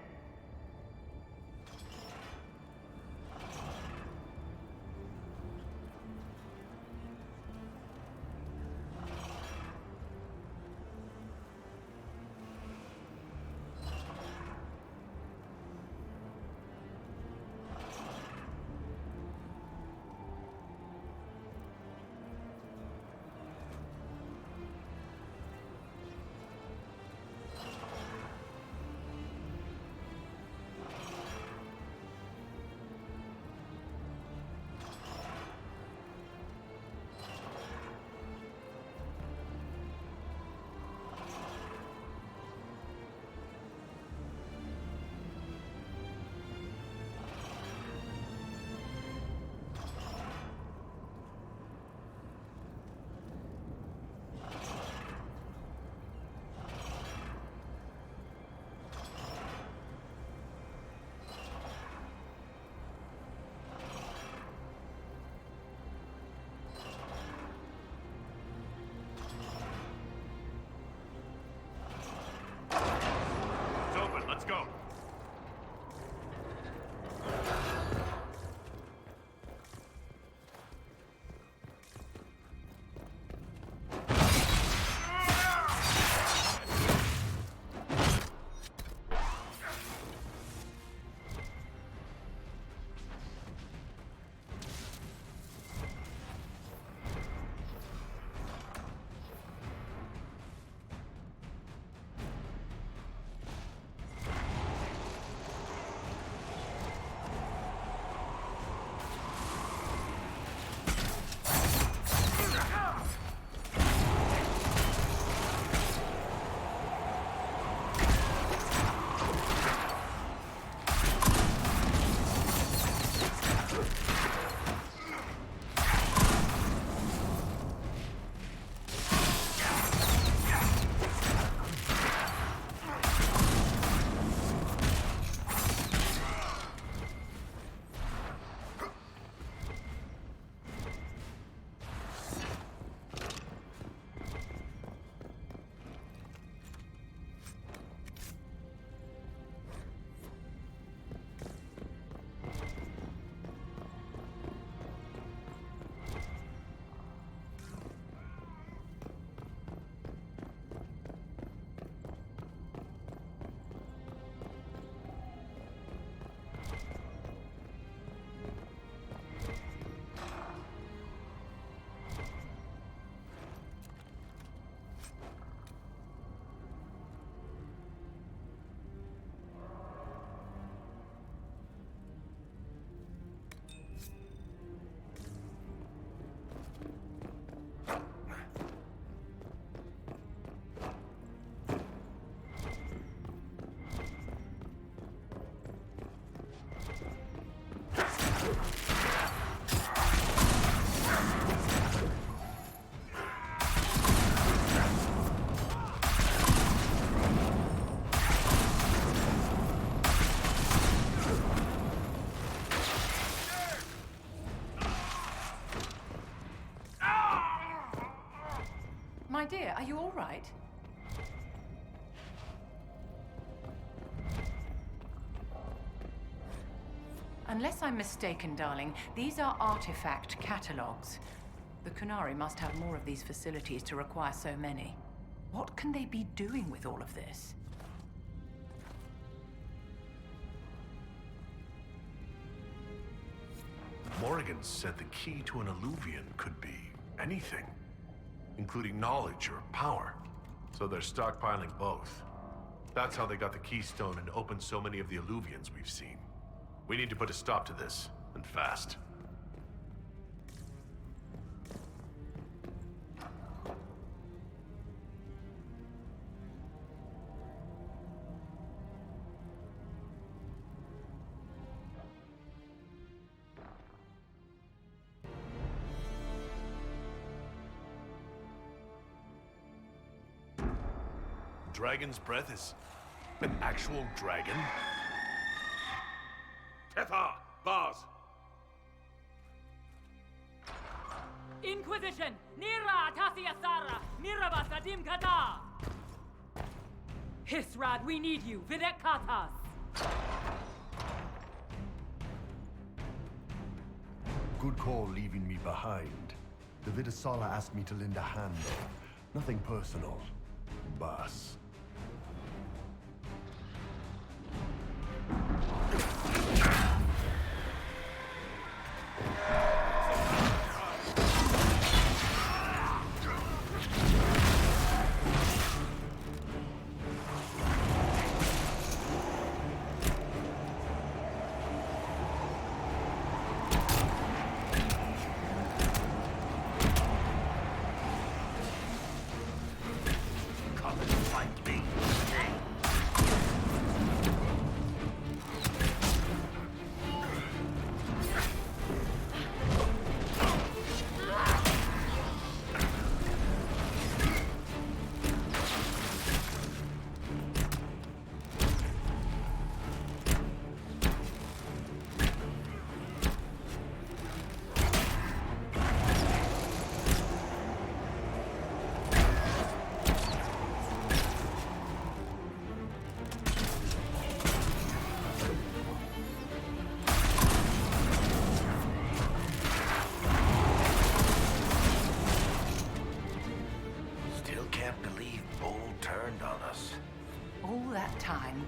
Let's go. My dear, are you all right? Unless I'm mistaken, darling, these are artifact catalogs. The Kunari must have more of these facilities to require so many. What can they be doing with all of this? Morrigan said the key to an alluvian could be anything, including knowledge or power. So they're stockpiling both. That's how they got the keystone and opened so many of the alluvians we've seen. We need to put a stop to this, and fast. Dragon's breath is an actual dragon? Tether! Bars! Inquisition! Nira Tasia Sara! Miraba Sadim Kata! Pissrad, we need you! Videt Katas! Good call leaving me behind. The Vidasala asked me to lend a hand, though. Nothing personal. Boss.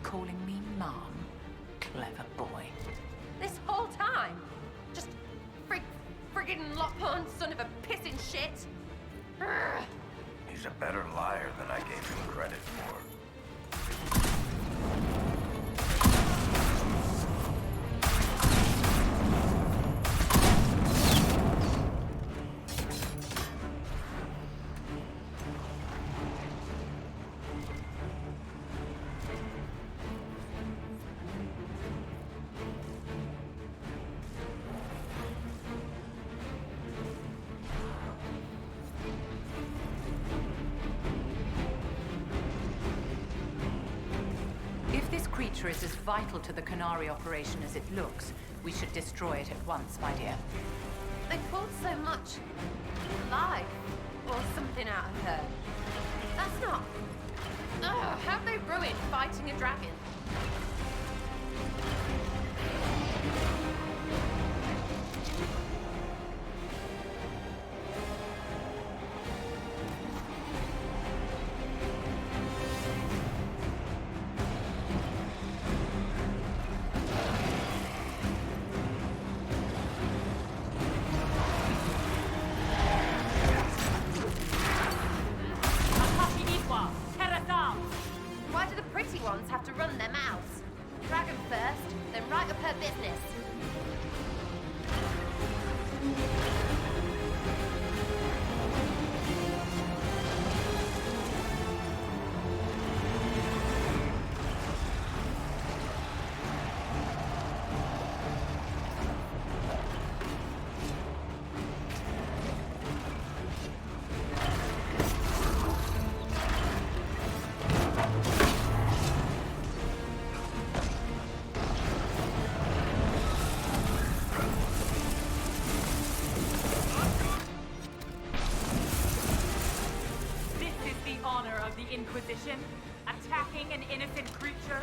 Calling me Mom. Clever boy. This whole time? Just friggin' Lockporn son of a pissing shit? Urgh. He's a better liar than I gave him credit for. Creature is as vital to the Canary operation as it looks. We should destroy it at once, my dear. They pulled so much life or something out of her. That's not... Ugh, how'd they ruin fighting a dragon? Why do the pretty ones have to run their mouths? Dragon first, then right up her business. Inquisition? Attacking an innocent creature?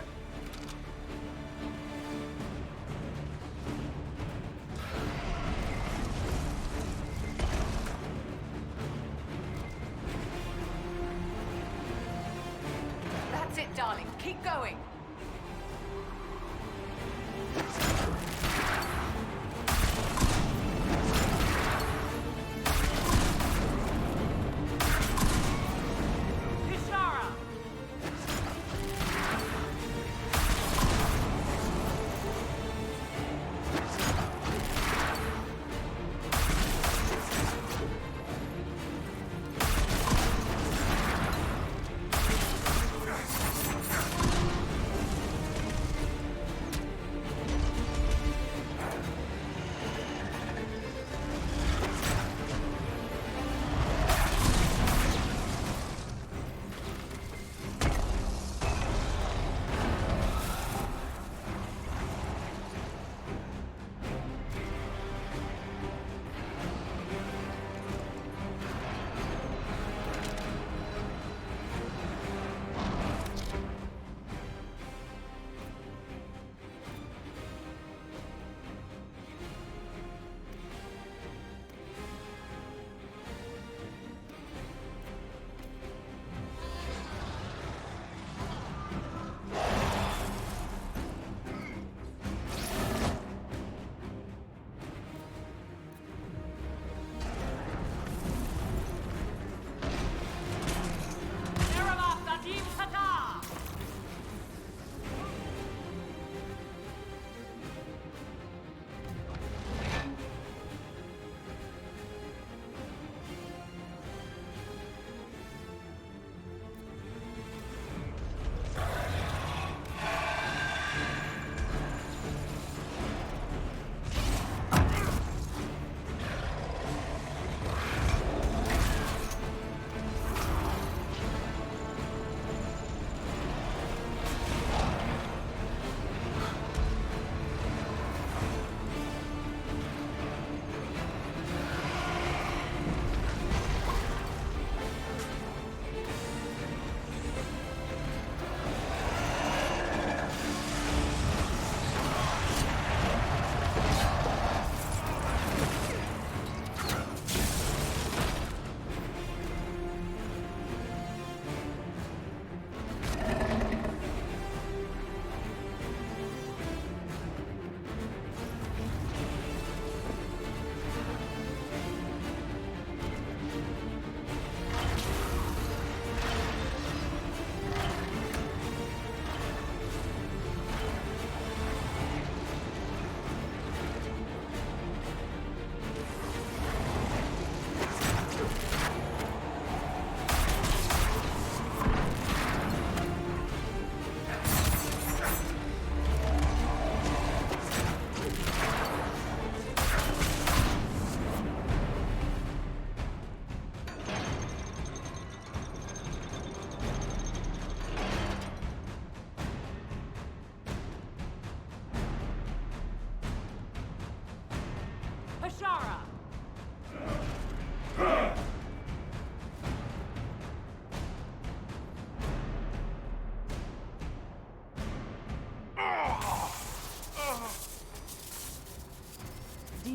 That's it, darling. Keep going.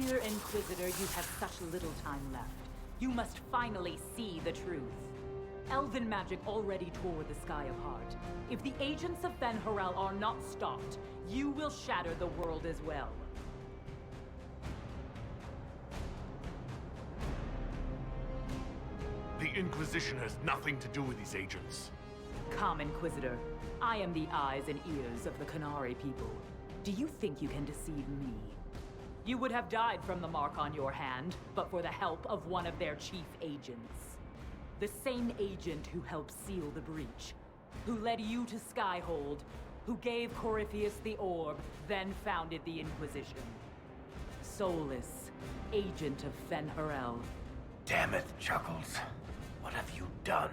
Dear Inquisitor, you have such little time left. You must finally see the truth. Elven magic already tore the sky apart. If the agents of Ben Harel are not stopped, you will shatter the world as well. The Inquisition has nothing to do with these agents. Come, Inquisitor. I am the eyes and ears of the Canary people. Do you think you can deceive me? You would have died from the mark on your hand, but for the help of one of their chief agents. The same agent who helped seal the breach, who led you to Skyhold, who gave Corypheus the orb, then founded the Inquisition. Solus, agent of Fen Harel. Damn it, Chuckles. What have you done?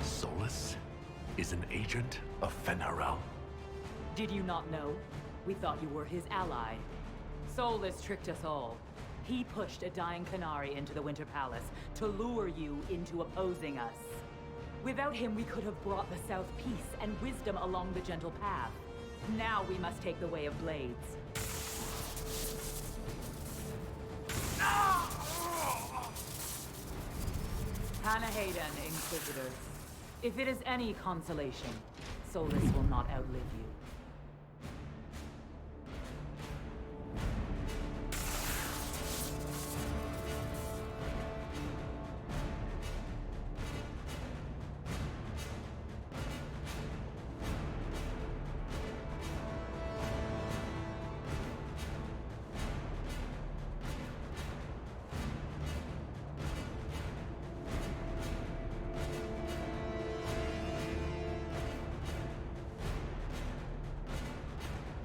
Solus is an agent of Fen Harel. Did you not know? We thought you were his ally. Solus tricked us all. He pushed a dying Canary into the Winter Palace to lure you into opposing us. Without him, we could have brought the South peace and wisdom along the gentle path. Now we must take the way of blades. Hannah Hayden, Inquisitor. If it is any consolation, Solus will not outlive you.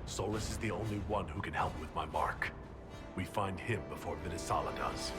Solus is the only one who can help with my mark. We find him before Vidisala does.